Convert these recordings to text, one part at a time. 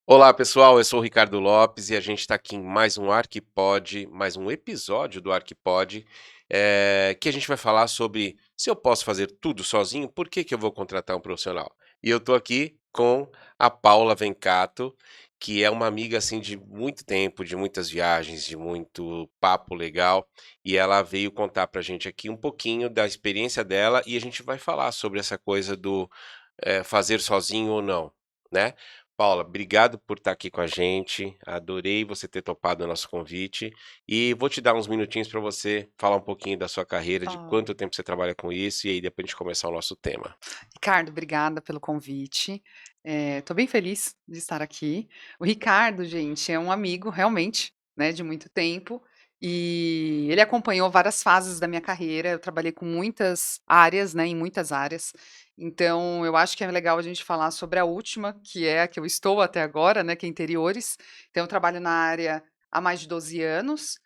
Olá pessoal, eu sou o Ricardo Lopes e a gente está aqui em mais um Arquipod, mais um episódio do Arquipod, que a gente vai falar sobre se eu posso fazer tudo sozinho, por que que eu vou contratar um profissional? E eu estou aqui com a Paula Vencato, que é uma amiga assim de muito tempo, de muitas viagens, de muito papo legal, e ela veio contar pra gente aqui um pouquinho da experiência dela e a gente vai falar sobre essa coisa do fazer sozinho ou não, né? Paula, obrigado por estar aqui com a gente. Adorei você ter topado o nosso convite. E vou te dar uns minutinhos para você falar um pouquinho da sua carreira, de Ó, quanto tempo você trabalha com isso, e aí depois a gente começar o nosso tema. Ricardo, obrigada pelo convite. Tô bem feliz de estar aqui. O Ricardo, gente, é um amigo realmente, né, de muito tempo, e ele acompanhou várias fases da minha carreira. Eu trabalhei com muitas áreas, né, em muitas áreas. Então, eu acho que é legal a gente falar sobre a última, que é a que eu estou até agora, né, que é interiores. Então, eu trabalho na área há mais de 12 anos.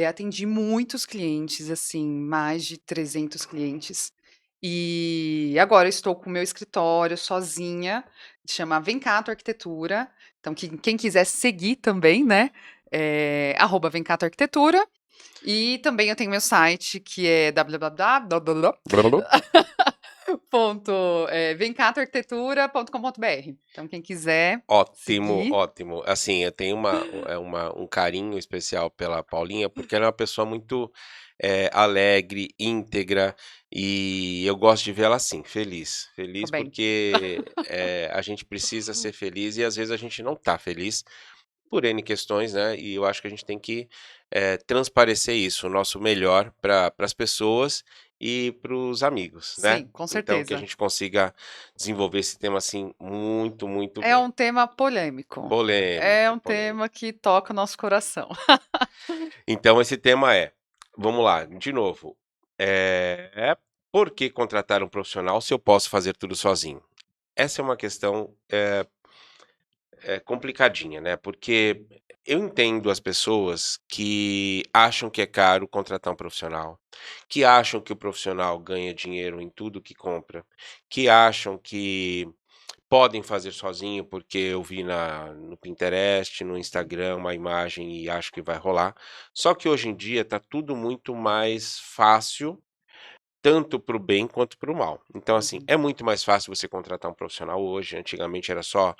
Atendi muitos clientes, assim, mais de 300 clientes. E agora eu estou com o meu escritório sozinha, chama Vencato Arquitetura. Então, quem quiser seguir também, né, @Vencato Arquitetura. E também eu tenho meu site que é www. Blá. Vencatoarquitetura.com.br. Então, quem quiser Ótimo, seguir. ótimo. Assim, eu tenho um carinho especial pela Paulinha, porque ela é uma pessoa muito alegre, íntegra, e eu gosto de ver ela assim, feliz. Tô Feliz bem. porque a gente precisa ser feliz e às vezes a gente não tá feliz. Por N questões, né, e eu acho que a gente tem que, transparecer isso, o nosso melhor para as pessoas e para os amigos, né. Sim, com Então que a certeza. gente consiga desenvolver esse tema, assim, muito, muito É bem. um tema polêmico. É Polêmico, um polêmico. tema que toca o nosso coração. Então esse tema é, vamos lá, de novo, por que contratar um profissional se eu posso fazer tudo sozinho? Essa é uma questão, complicadinha, né, porque eu entendo as pessoas que acham que é caro contratar um profissional, que acham que o profissional ganha dinheiro em tudo que compra, que acham que podem fazer sozinho, porque eu vi no Pinterest, no Instagram, uma imagem e acho que vai rolar. Só que hoje em dia tá tudo muito mais fácil, tanto para o bem quanto para o mal. Então, assim, Uhum. é muito mais fácil você contratar um profissional hoje. Antigamente era só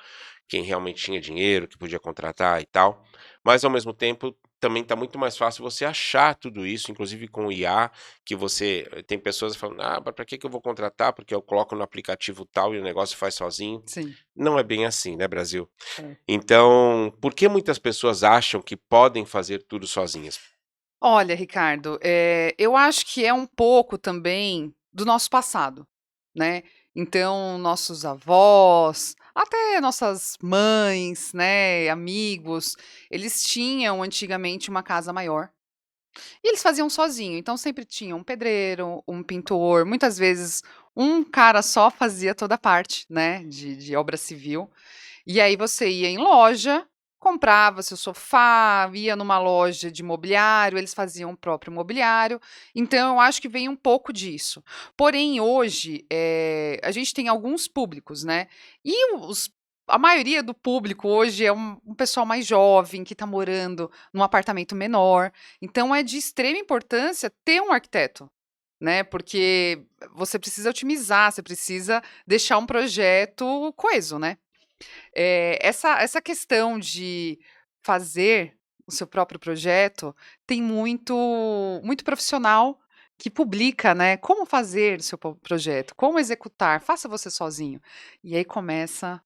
quem realmente tinha dinheiro que podia contratar e tal. Mas ao mesmo tempo também está muito mais fácil você achar tudo isso, inclusive com o IA, que você tem pessoas falando: "Ah, para que que eu vou contratar? Porque eu coloco no aplicativo tal e o negócio faz sozinho". Sim. Não é bem assim, né, Brasil? É. Então, por que muitas pessoas acham que podem fazer tudo sozinhas? Olha, Ricardo, eu acho que é um pouco também do nosso passado, né. Então, nossos avós, até nossas mães, né, amigos, eles tinham antigamente uma casa maior e eles faziam sozinho, então sempre tinha um pedreiro, um pintor, muitas vezes um cara só fazia toda a parte, né, de obra civil. E aí você ia em loja, comprava seu sofá, ia numa loja de mobiliário, eles faziam o próprio mobiliário. Então eu acho que vem um pouco disso. Porém hoje, a gente tem alguns públicos, né, e a maioria do público hoje é um pessoal mais jovem que está morando num apartamento menor, então é de extrema importância ter um arquiteto, né, porque você precisa otimizar, você precisa deixar um projeto coeso, né. Essa questão de fazer o seu próprio projeto, tem muito profissional que publica, né, como fazer o seu projeto, como executar, faça você sozinho. E aí começa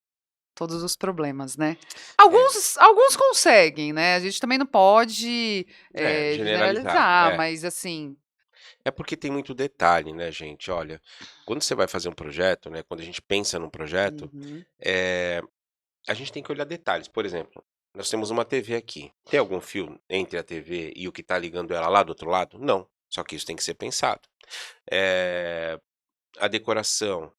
todos os problemas, né. É, Alguns conseguem, né, a gente também não pode, generalizar. generalizar, É. mas assim. É porque tem muito detalhe, né, gente. Olha, quando você vai fazer um projeto, né, quando a gente pensa num projeto, Uhum. eh, a gente tem que olhar detalhes. Por exemplo, nós temos uma TV aqui. Tem algum fio entre a TV e o que está ligando ela lá do outro lado? Não. Só que isso tem que ser pensado. Eh a decoração,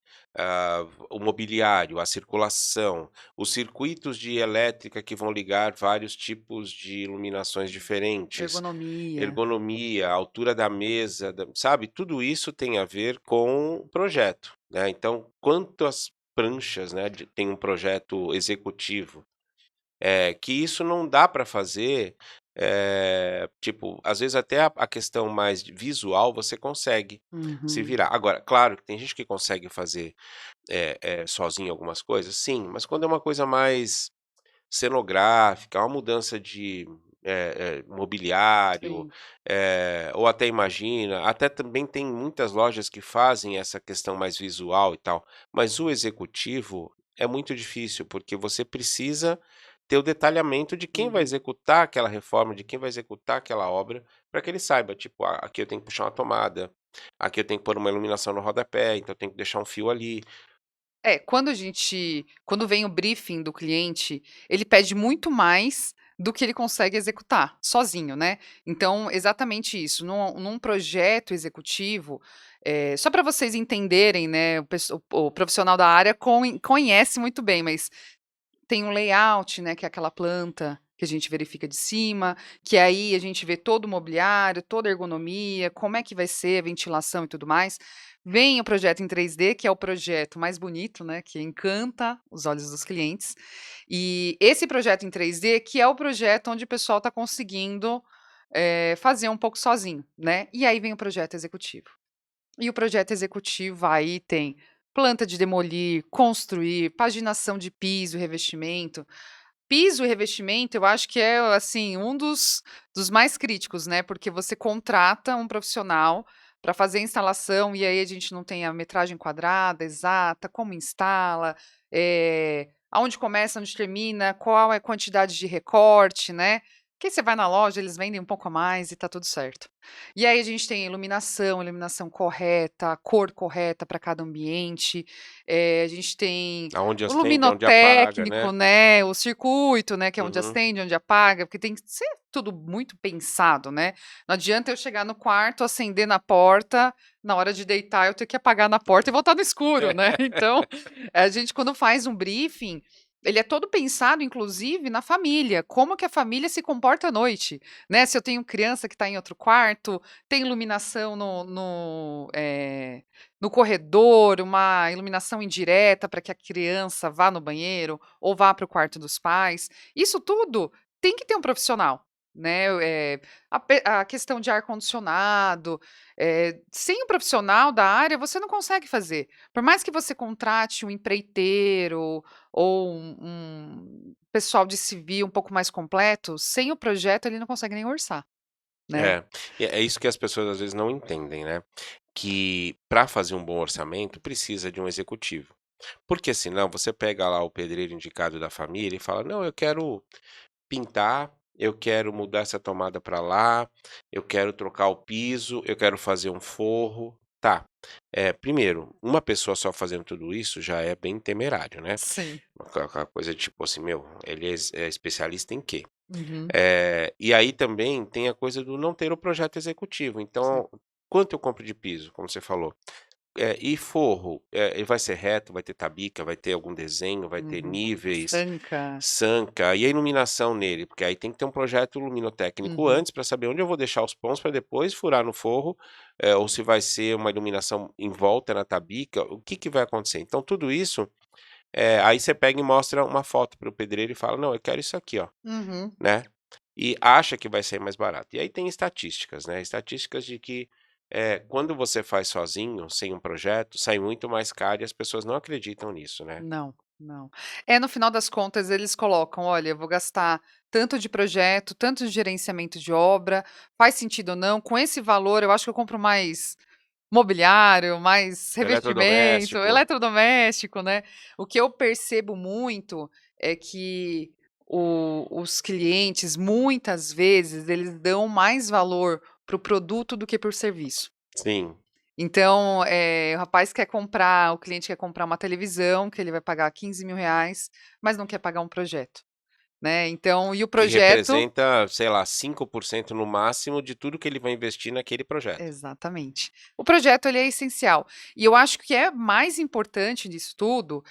o mobiliário, a circulação, os circuitos de elétrica que vão ligar vários tipos de iluminações diferentes, Ergonomia. ergonomia, a altura da mesa, sabe, tudo isso tem a ver com o projeto, né. Então, quantas pranchas, né, tem um projeto executivo, Que isso não dá para fazer, tipo, às vezes até a questão mais visual você consegue se Uhum. virar. Agora, claro que tem gente que consegue fazer, sozinho algumas coisas, sim, mas quando é uma coisa mais cenográfica, uma mudança de, mobiliário, Sim. ou até imagina, até também tem muitas lojas que fazem essa questão mais visual e tal, mas o executivo é muito difícil, porque você precisa ter o detalhamento de quem vai Uhum. executar aquela reforma, de quem vai executar aquela obra, para que ele saiba, tipo: "Ah, aqui eu tenho que puxar uma tomada, aqui eu tenho que pôr uma iluminação no rodapé, então eu tenho que deixar um fio ali". Quando vem o briefing do cliente, ele pede muito mais do que ele consegue executar sozinho, né. Então, exatamente isso, num projeto executivo, só para vocês entenderem, né, o profissional da área conhece muito bem, mas tem um layout, né, que é aquela planta que a gente verifica de cima, que aí a gente vê todo o mobiliário, toda a ergonomia, como é que vai ser a ventilação e tudo mais. Vem o projeto em 3D, que é o projeto mais bonito, né, que encanta os olhos dos clientes. E esse projeto em 3D que é o projeto onde o pessoal está conseguindo, fazer um pouco sozinho, né. E aí vem o projeto executivo. E o projeto executivo aí tem planta de demolir, construir, paginação de piso, revestimento. Piso e revestimento eu acho que é, assim, um dos mais críticos, né, porque você contrata um profissional para fazer a instalação e aí a gente não tem a metragem quadrada exata, como instala, aonde começa, onde termina, qual é a quantidade de recorte, né. Porque aí você vai na loja, eles vendem um pouco a mais e tá tudo certo. E aí a gente tem iluminação correta, a cor correta para cada ambiente, a gente tem Aonde o acende, aonde apaga, luminotécnico, né. né, o circuito, né, que é onde Uhum. acende, onde apaga, porque tem que ser tudo muito pensado, né. Não adianta eu chegar no quarto, acender na porta, na hora de deitar eu ter que apagar na porta e voltar no escuro, né. Então, a gente quando faz um briefing, ele é todo pensado inclusive na família, como que a família se comporta à noite, né. Se eu tenho criança que está em outro quarto, tem iluminação no corredor, uma iluminação indireta para que a criança vá no banheiro ou vá para o quarto dos pais. Isso tudo tem que ter um profissional, né, a questão de ar-condicionado, sem um profissional da área você não consegue fazer. Por mais que você contrate um empreiteiro ou um pessoal de civil um pouco mais completo, sem o projeto ele não consegue nem orçar, né. É, e é isso que as pessoas às vezes não entendem, né, que para fazer um bom orçamento precisa de um executivo. Porque senão você pega lá o pedreiro indicado da família e fala: "Não, eu quero pintar, eu quero mudar essa tomada para lá, eu quero trocar o piso, eu quero fazer um forro". Tá, primeiro, uma pessoa só fazendo tudo isso já é bem temerário, né. Sim. Aquela coisa tipo assim: "Meu, ele é especialista em quê?". Uhum. E aí também tem a coisa do não ter o projeto executivo, Sim. então, quanto eu compro de piso, como você falou? E forro, ele vai ser reto, vai ter tabica, vai ter algum desenho, vai ter Uhum. níveis, Sanca. sanca, e a iluminação nele? Porque aí tem que ter um projeto luminotécnico Uhum. antes para saber onde eu vou deixar os pontos para depois furar no forro, ou se vai ser uma iluminação em volta na tabica, o que que vai acontecer? Então tudo isso, aí você pega e mostra uma foto para o pedreiro e fala: "Não, eu quero isso aqui, ó", Uhum. né, e acha que vai ser mais barato. E aí tem estatísticas, né, estatísticas de que, quando você faz sozinho, sem um projeto, sai muito mais caro e as pessoas não acreditam nisso, né. Não, não. No final das contas eles colocam: "Olha, eu vou gastar tanto de projeto, tanto de gerenciamento de obra, faz sentido ou não? Com esse valor eu acho que eu compro mais mobiliário, mais revestimento, Eletrodoméstico. eletrodoméstico", né. O que eu percebo muito é que os clientes, muitas vezes, eles dão mais valor para o produto do que por serviço. Sim. Então, o cliente quer comprar uma televisão, que ele vai pagar R$ 15.000, mas não quer pagar um projeto, né, então e o Que projeto representa, sei lá, 5% no máximo de tudo que ele vai investir naquele projeto. exatamente. O projeto ele é essencial. E eu acho que é mais importante disso tudo,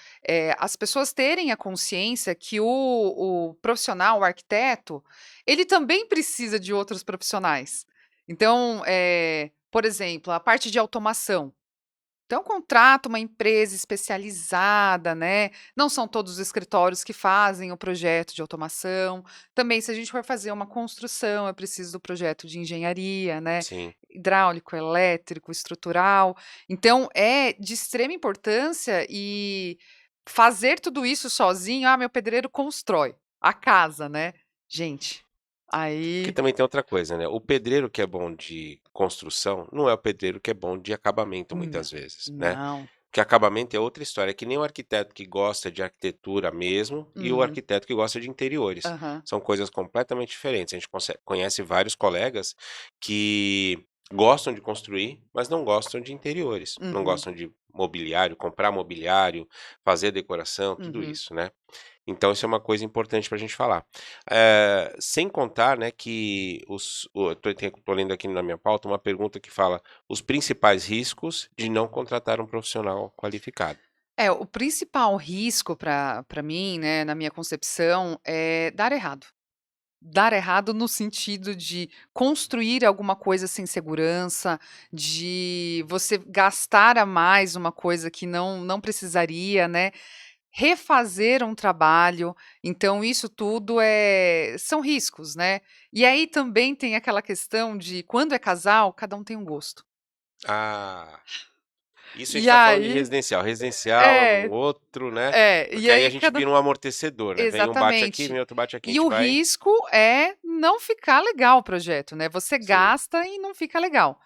as pessoas terem a consciência que o profissional, o arquiteto, ele também precisa de outros profissionais. Então, por exemplo, a parte de automação. Então contrata uma empresa especializada, né, não são todos os escritórios que fazem o projeto de automação. Também se a gente for fazer uma construção, é preciso do projeto de engenharia, né, Sim. hidráulico, elétrico, estrutural. Então é de extrema importância e fazer tudo isso sozinho, meu pedreiro constrói a casa, né. Gente, Porque aí também tem outra coisa, né, o pedreiro que é bom de construção, não é o pedreiro que é bom de acabamento não, muitas vezes, né. não. Porque acabamento é outra história, é que nem o arquiteto que gosta de arquitetura mesmo, e o Uhum. arquiteto que gosta de interiores. Aham. São coisas completamente diferentes. A gente conhece vários colegas que gostam de construir, mas não gostam de interiores. Não Uhum. gostam de mobiliário, comprar mobiliário, fazer decoração, tudo Uhum. isso, né. Então isso é uma coisa importante para a gente falar. Sem contar, né, que tô lendo aqui na minha pauta uma pergunta que fala: "Os principais riscos de não contratar um profissional qualificado". É, o principal risco para mim, né, na minha concepção, é dar errado. Dar errado no sentido de construir alguma coisa sem segurança, de você gastar a mais uma coisa que não precisaria, né, refazer um trabalho, então isso tudo são riscos, né. E aí também tem aquela questão de quando é casal, cada um tem um gosto. Ah, isso a gente E tá falando de aí residencial. Residencial é um é, outro, né, e porque aí a aí gente cada vira um amortecedor, né, vem um bate aqui, exatamente. vem outro bate aqui, a E gente o vai risco é não ficar legal o projeto, né, você sim. gasta e não fica legal.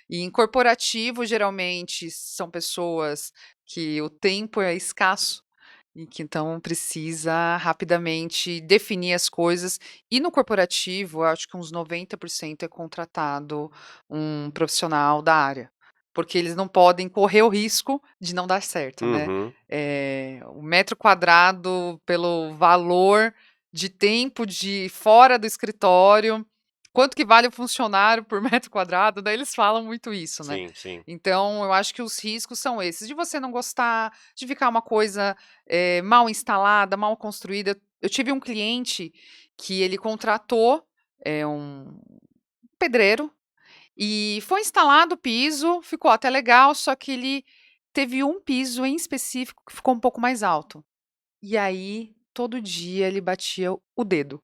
E em corporativo, geralmente, são pessoas que o tempo é escasso e que então precisa rapidamente definir as coisas. E no corporativo, eu acho que uns 90% é contratado um profissional da área, porque eles não podem correr o risco de não dar certo, né. Uhum. O metro quadrado pelo valor de tempo de fora do escritório, quanto que vale o funcionário por metro quadrado, daí eles falam muito isso, né. Sim, sim. Então eu acho que os riscos são esses, de você não gostar, de ficar uma coisa, mal instalada, mal construída. Eu tive um cliente que ele contratou, um pedreiro, e foi instalado o piso, ficou até legal, só que ele teve um piso em específico que ficou um pouco mais alto. E aí, todo dia ele batia o dedo.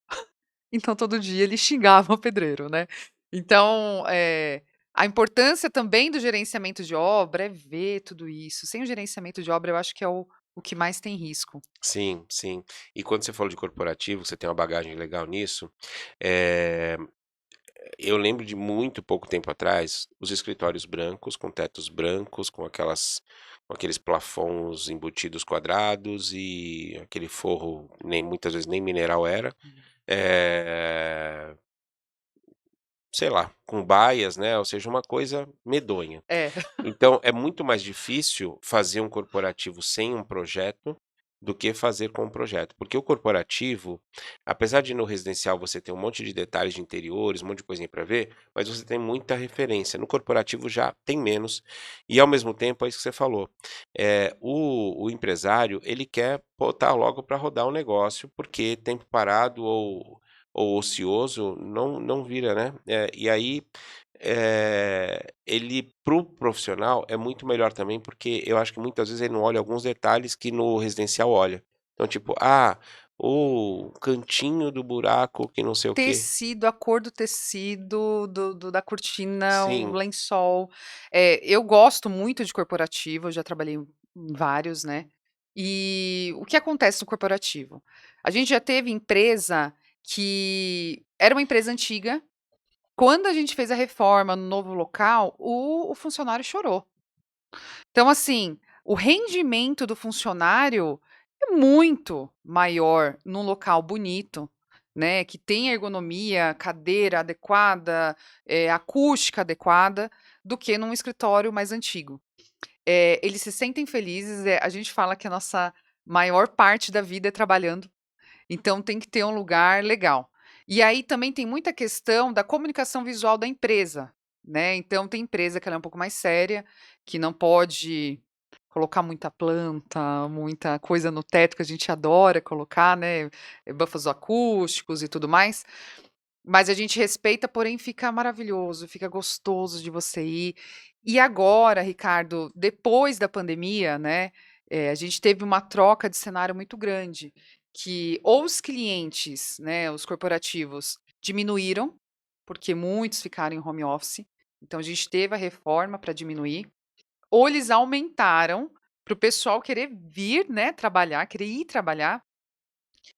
Então todo dia ele xingava o pedreiro, né. Então, a importância também do gerenciamento de obra é ver tudo isso. Sem o gerenciamento de obra, eu acho que é o que mais tem risco. Sim, sim. E quando você falou de corporativo, você tem uma bagagem legal nisso, eh, eu lembro de muito pouco tempo atrás, os escritórios brancos, com tetos brancos, com aqueles plafons embutidos quadrados e aquele forro nem muitas vezes nem mineral era, Uhum. eh, sei lá, com baias, né, ou seja, uma coisa medonha. É. Então é muito mais difícil fazer um corporativo sem um projeto, do que fazer com um projeto. Porque o corporativo, apesar de no residencial você ter um monte de detalhes de interiores, um monte de coisinha para ver, mas você tem muita referência. No corporativo já tem menos, e ao mesmo tempo é isso que você falou, o empresário ele quer botar logo para rodar o negócio, porque tempo parado ou ocioso não vira, né. E aí ele para o profissional é muito melhor também, porque eu acho que muitas vezes ele não olha alguns detalhes que no residencial olha. Então tipo, o cantinho do buraco que não sei o quê. Tecido, a cor do tecido, da cortina, o Sim. lençol. Eu gosto muito de corporativo, eu já trabalhei em vários, né. E o que acontece no corporativo? A gente já teve empresa que era uma empresa antiga, quando a gente fez a reforma no novo local, o funcionário chorou. Então, assim, o rendimento do funcionário é muito maior num local bonito, né, que tem ergonomia, cadeira adequada, acústica adequada, do que num escritório mais antigo. Eles se sentem felizes, a gente fala que a nossa maior parte da vida é trabalhando, então tem que ter um lugar legal. E aí também tem muita questão da comunicação visual da empresa, né, então tem empresa que ela é um pouco mais séria, que não pode colocar muita planta, muita coisa no teto que a gente adora colocar, né, bafos acústicos e tudo mais, mas a gente respeita, porém fica maravilhoso, fica gostoso de você ir. E agora, Ricardo, depois da pandemia, né, a gente teve uma troca de cenário muito grande, que ou os clientes, né, os corporativos diminuíram, porque muitos ficaram em home office, então a gente teve a reforma para diminuir, ou eles aumentaram para o pessoal querer vir, né, trabalhar, querer ir trabalhar,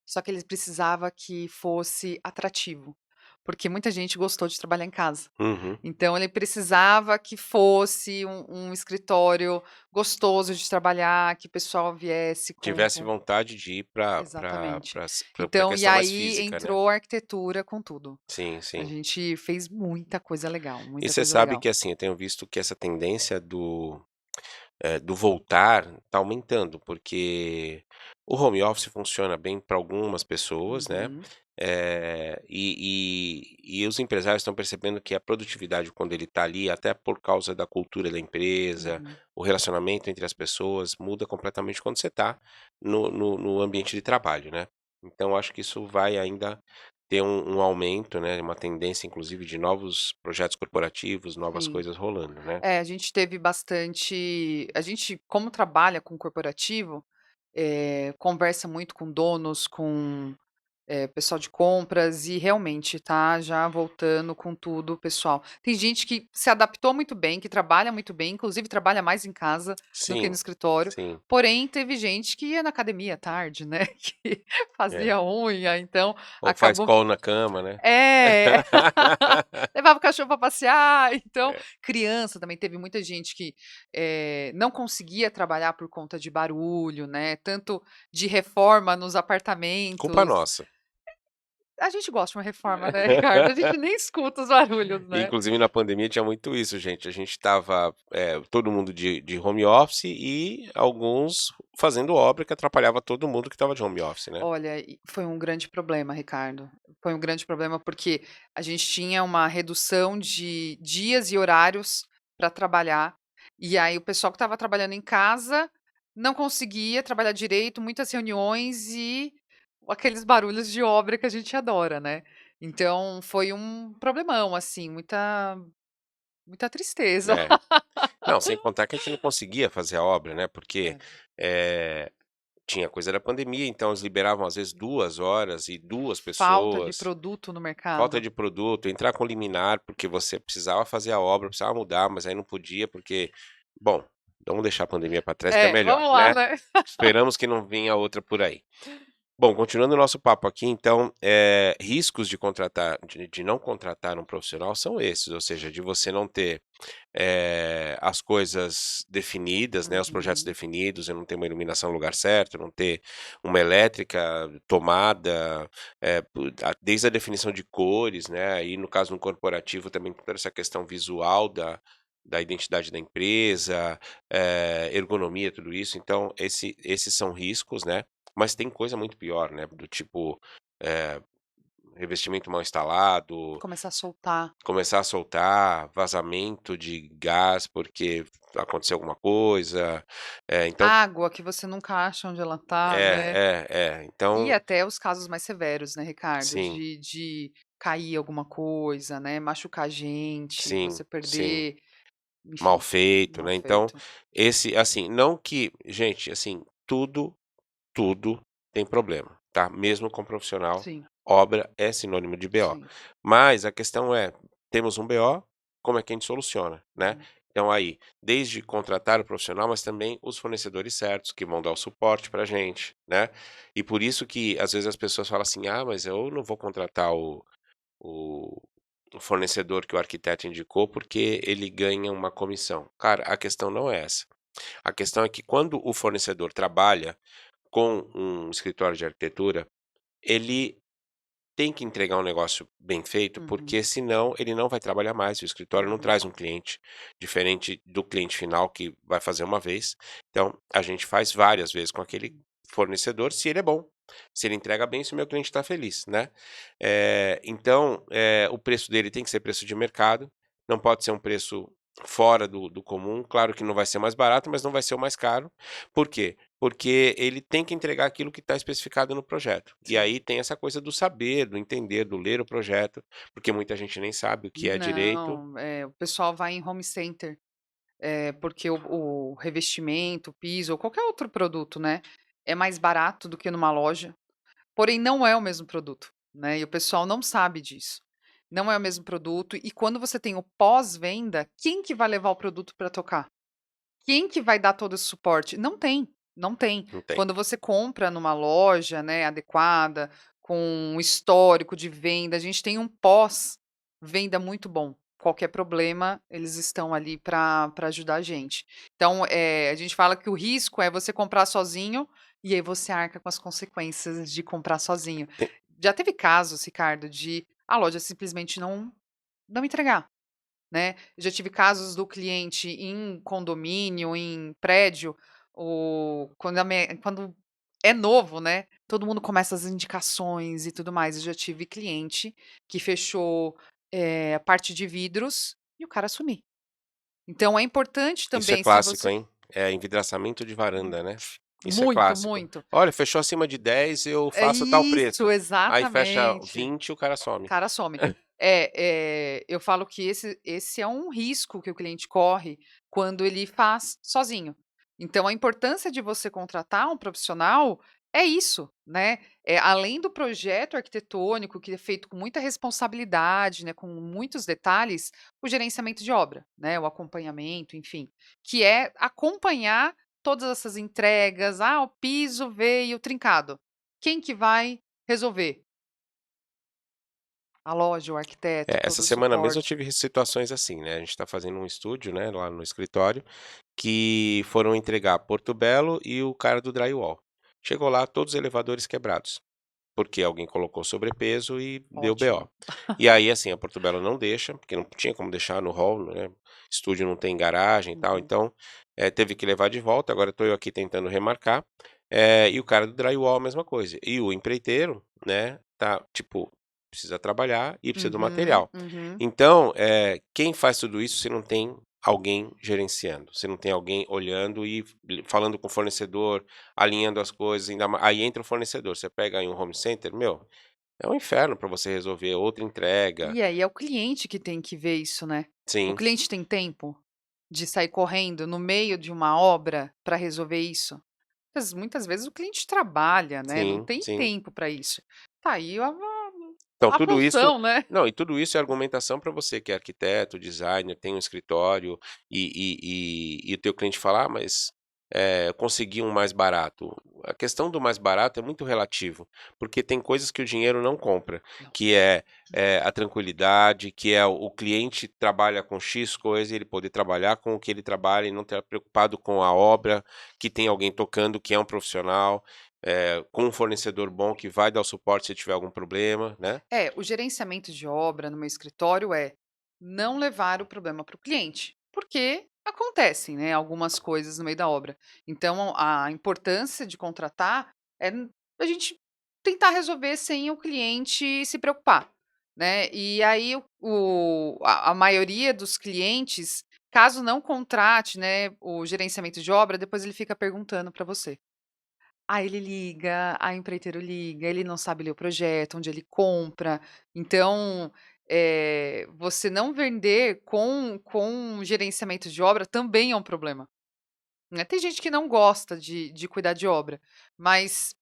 só que eles precisava que fosse atrativo, porque muita gente gostou de trabalhar em casa. Uhum. Então ele precisava que fosse um escritório gostoso de trabalhar, que o pessoal viesse Tivesse com vontade de ir para exatamente. a Então, e questão mais aí física, né. entrou a arquitetura com tudo. Sim, A sim. gente fez E muita você coisa sabe legal. que, assim, eu tenho visto que essa tendência do voltar está aumentando, porque o home office funciona bem para algumas pessoas, né, Uhum, e os empresários estão percebendo que a produtividade quando ele está ali, até por causa da cultura da empresa, uhum. o relacionamento entre as pessoas muda completamente quando você está no ambiente de trabalho, né. Então acho que isso vai ainda ter um aumento, né, uma tendência inclusive de novos projetos corporativos, novas Sim. coisas rolando, né. É, a gente como trabalha com corporativo, conversa muito com donos, com pessoal de compras e realmente tá já voltando com tudo, pessoal. Tem gente que se adaptou muito bem, que trabalha muito bem, inclusive trabalha mais em casa do que no Sim, escritório, sim, porém teve gente que ia na academia à tarde, né, que é. fazia unha, então Ou faz acabou call na cama, né. é, levava o cachorro para passear, então É, criança também teve muita gente que, não conseguia trabalhar por conta de barulho, né, tanto de reforma nos culpa apartamentos. nossa. A gente gosta de uma reforma, né, Ricardo? A gente nem escuta os barulhos, né. Inclusive na pandemia tinha muito isso, gente, a gente estava, todo mundo de home office e alguns fazendo obra que atrapalhava todo mundo que estava de home office, né. Olha, e foi um grande problema, Ricardo. Foi um grande problema, porque a gente tinha uma redução de dias e horários para trabalhar, e aí o pessoal que estava trabalhando em casa não conseguia trabalhar direito, muitas reuniões e aqueles barulhos de obra que a gente adora, né. Então foi um problemão, assim, muita tristeza. É. Não, sem contar que a gente não conseguia fazer a obra, né, porque, É. eh, tinha coisa da pandemia, então eles liberavam às vezes 2 horas e 2 Falta de pessoas. produto no Falta mercado. de produto, entrar com liminar, porque você precisava fazer a obra, precisava mudar, mas aí não podia porque bom, vamos deixar a pandemia para trás que é É, melhor, vamos lá, né. né. Esperamos que não venha outra por aí. Bom, continuando o nosso papo aqui então, riscos de não contratar um profissional são esses, ou seja, de você não ter, as coisas definidas, né, os projetos Uhum. definidos, eu não ter uma iluminação no lugar certo, não ter uma elétrica, tomada, desde a definição de cores, né, aí no caso no corporativo também toda essa questão visual da identidade da empresa, ergonomia, tudo isso, então esses são riscos, né, mas tem coisa muito pior, né, do tipo, eh, revestimento mal instalado, Começar a soltar. começar a soltar vazamento de gás porque aconteceu alguma coisa, então Água que você nunca acha onde ela tá, né. E então até os casos mais severos, né, Ricardo, sim, de cair alguma coisa, né, machucar a gente, sim, você sim, perder, mal enfim, feito, mal né, então feito. esse assim, não que gente, assim, tudo tem problema, tá, mesmo com profissional, Sim, obra é sinônimo de BO. sim. Mas a questão é, temos um BO, como é que a gente soluciona, né. Uhum. Então aí, desde contratar o profissional, mas também os fornecedores certos, que vão dar o suporte pra gente, né. E por isso que às vezes as pessoas falam assim: "Ah, mas eu não vou contratar o o fornecedor que o arquiteto indicou, porque ele ganha uma comissão". Cara, a questão não é essa. A questão é que quando o fornecedor trabalha com um escritório de arquitetura, ele tem que entregar um negócio bem feito, Uhum, porque senão ele não vai trabalhar mais, o escritório não uhum. traz um cliente diferente do cliente final que vai fazer uma vez. Então, a gente faz várias vezes com aquele fornecedor, se ele é bom, se ele entrega bem, se o meu cliente está feliz, né. Então, o preço dele tem que ser preço de mercado, não pode ser um preço fora do comum, claro que não vai ser mais barato, mas não vai ser o mais caro. Por quê? Porque ele tem que entregar aquilo que está especificado no projeto. E Sim. aí tem essa coisa do saber, do entender, do ler o projeto, porque muita gente nem sabe o que é direito. Não, o pessoal vai em home center. porque o revestimento, o piso ou qualquer outro produto, né, é mais barato do que numa loja, porém não é o mesmo produto, né, e o pessoal não sabe disso. Não é o mesmo produto e quando você tem o pós-venda, quem que vai levar o produto para tocar? Quem que vai dar todo esse suporte? Não tem, não tem. Não tem. Quando você compra numa loja, né, adequada, com um histórico de venda, a gente tem um pós-venda muito bom. Qualquer problema, eles estão ali para ajudar a gente. Então, a gente fala que o risco é você comprar sozinho e aí você arca com as consequências de comprar sozinho. Tem Já teve casos, Ricardo, de a loja simplesmente não entregar. Né, já tive casos do cliente em condomínio, em prédio, quando é novo, né, todo mundo começa as indicações e tudo mais. Eu já tive cliente que fechou, a parte de vidros e o cara sumir. Então é importante Isso é também se clássico, você hein. É envidraçamento de varanda, né. Isso é muito, clássico. muito. "Olha, fechou acima de 10, eu É faço tal preço". isso, Aí fecha exatamente. 20 e o cara some. Cara some. Eu falo que esse é um risco que o cliente corre quando ele faz sozinho. Então a importância de você contratar um profissional é isso, né, além do projeto arquitetônico que é feito com muita responsabilidade, né, com muitos detalhes, o gerenciamento de obra, né, o acompanhamento, enfim, que é acompanhar todas essas entregas, "Ah, o piso veio trincado", quem que vai resolver? A loja, o arquiteto, todo Essa o semana mesmo eu suporte. tive situações assim, né, a gente tá fazendo um estúdio, né, lá no escritório, que foram entregar Porto Belo e o cara do drywall. Chegou lá, todos os elevadores quebrados, porque alguém colocou sobrepeso e deu Ótimo. BO. E aí, assim, a Porto Belo não deixa, porque não tinha como deixar no hall, né, estúdio não tem garagem e tal, Uhum. então, teve que levar de volta, agora tô eu aqui tentando remarcar, e o cara do drywall a mesma coisa. E o empreiteiro, né, tá, tipo, precisa trabalhar e precisa do Uhum, material. uhum. Então, quem faz tudo isso se não tem alguém gerenciando, se não tem alguém olhando e falando com o fornecedor, alinhando as coisas, ainda ma aí entra o fornecedor, você pega aí um home center, meu, é um inferno para você resolver outra entrega. E aí é o cliente que tem que ver isso, né. O Sim, cliente tem tempo de sair correndo no meio de uma obra para resolver isso? Muitas vezes o cliente trabalha, né, não sim, tem sim. tempo para isso. Tá aí a Então a tudo isso função, né. não, e tudo isso é argumentação para você que é arquiteto, designer, tem um escritório e o teu cliente falar: "Ah, mas, eu consegui um mais barato". A questão do mais barato é muito relativo, porque tem coisas que o dinheiro não compra, Não. que é a tranquilidade, que é o cliente trabalha com "X" coisa e ele poder trabalhar com o que ele trabalha e não estar preocupado com a obra, que tem alguém tocando, que é um profissional, com um fornecedor bom que vai dar o suporte se tiver algum problema, né. O gerenciamento de obra no meu escritório é não levar o problema para o cliente, porque acontecem, né, algumas coisas no meio da obra. Então, a importância de contratar é a gente tentar resolver sem o cliente se preocupar, né? E aí a maioria dos clientes, caso não contrate, né, o gerenciamento de obra, depois ele fica perguntando para você. Aí ele liga, a empreiteiro liga, ele não sabe ler o projeto, onde ele compra. Então, você não vender com gerenciamento de obra também é um problema, né. Tem gente que não gosta de cuidar de obra, mas,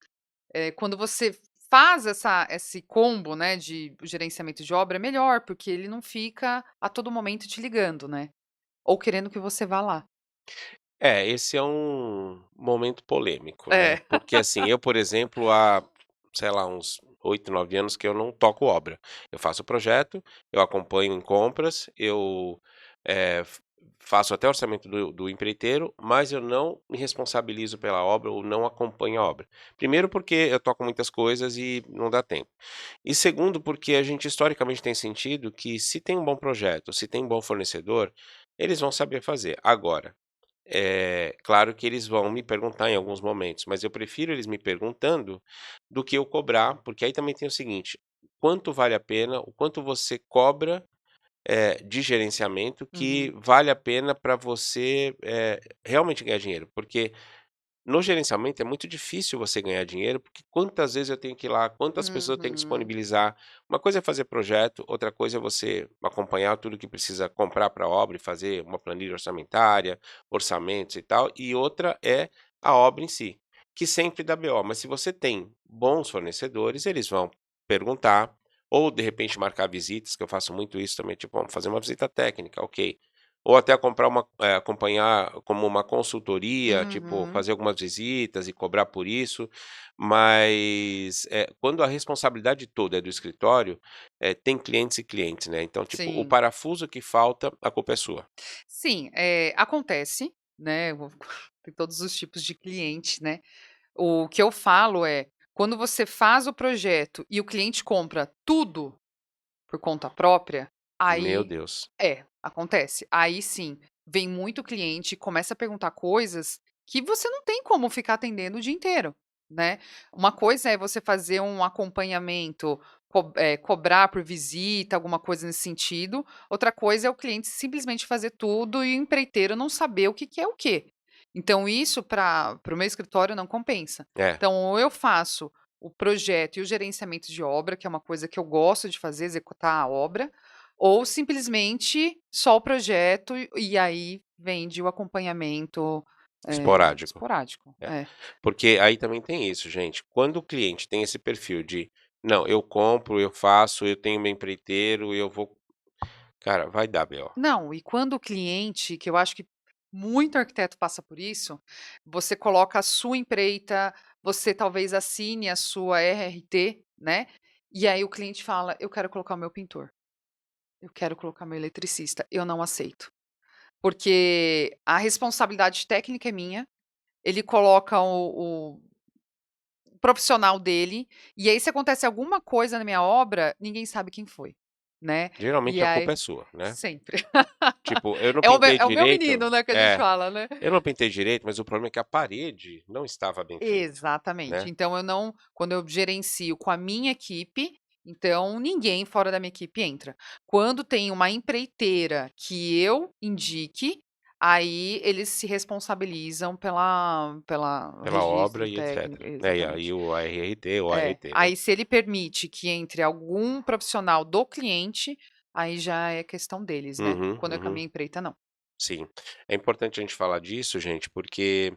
quando você faz esse combo, né, de gerenciamento de obra, é melhor, porque ele não fica a todo momento te ligando, né, ou querendo que você vá lá. Esse é um momento polêmico, né, É. porque, assim, eu, por exemplo, há, sei lá, uns 8, 9 anos que eu não toco obra. Eu faço o projeto, eu acompanho em compras, eu, faço até orçamento do empreiteiro, mas eu não me responsabilizo pela obra ou não acompanho a obra. Primeiro porque eu toco muitas coisas e não dá tempo. E segundo porque a gente historicamente tem sentido que se tem um bom projeto, se tem um bom fornecedor, eles vão saber fazer. Agora claro que eles vão me perguntar em alguns momentos, mas eu prefiro eles me perguntando do que eu cobrar, porque aí também tem o seguinte: quanto vale a pena, o quanto você cobra, de gerenciamento que Uhum. vale a pena para você, realmente ganhar dinheiro, porque No gerenciamento é muito difícil você ganhar dinheiro, porque quantas vezes eu tenho que ir lá, quantas pessoas eu tenho que Uhum. disponibilizar. Uma coisa é fazer projeto, outra coisa é você acompanhar tudo que precisa comprar para a obra e fazer uma planilha orçamentária, orçamentos e tal, e outra é a obra em si, que sempre dá BO. Mas se você tem bons fornecedores, eles vão perguntar, ou de repente marcar visitas, que eu faço muito isso também, tipo, vamos fazer uma visita técnica, ok. Ou até comprar acompanhar como uma consultoria, tipo, Uhum. fazer algumas visitas e cobrar por isso, mas, quando a responsabilidade toda é do escritório, tem clientes e clientes, né, então, tipo, o Sim. parafuso que falta, a culpa é sua. Sim, acontece, né, tem todos os tipos de cliente, né. O que eu falo é, quando você faz o projeto e o cliente compra tudo por conta própria, Meu aí Deus. acontece. Aí sim, vem muito cliente e começa a perguntar coisas que você não tem como ficar atendendo o dia inteiro, né. Uma coisa é você fazer um acompanhamento, cobrar por visita, alguma coisa nesse sentido, outra coisa é o cliente simplesmente fazer tudo e o empreiteiro não saber o que que é o quê. Então isso para o meu escritório não compensa. É, Então ou eu faço o projeto e o gerenciamento de obra, que é uma coisa que eu gosto de fazer, executar a obra, ou simplesmente só o projeto e aí vende o acompanhamento, esporádico. esporádico. É. É. Porque aí também tem isso, gente, quando o cliente tem esse perfil de: "Não, eu compro, eu faço, eu tenho meu empreiteiro, eu vou", cara, vai dar BO. Não, e quando o cliente, que eu acho que muito arquiteto passa por isso, você coloca a sua empreita, você talvez assine a sua RRT, né, e aí o cliente fala: "Eu quero colocar o meu pintor, eu quero colocar meu eletricista", eu não aceito. Porque a responsabilidade técnica é minha, ele coloca o profissional dele, e aí se acontece alguma coisa na minha obra, ninguém sabe quem foi, né. E Geralmente a culpa aí é sua, né. sempre. Tipo, eu não É o meu pintei é o meu direito menino, né, que a gente fala, né. eu não pintei direito, mas o problema é que a parede não estava bem feita, Exatamente. né. Então eu não quando eu gerencio com a minha equipe, então ninguém fora da minha equipe entra. Quando tem uma empreiteira que eu indique, aí eles se responsabilizam pela Pela obra registro e técnico etcétera, né, e aí exatamente. o ARRT ou É, ART, né. aí se ele permite que entre algum profissional do cliente, aí já é questão deles, né. Uhum, Quando é com a uhum. minha empreita não. Sim. É importante a gente falar disso, gente, porque,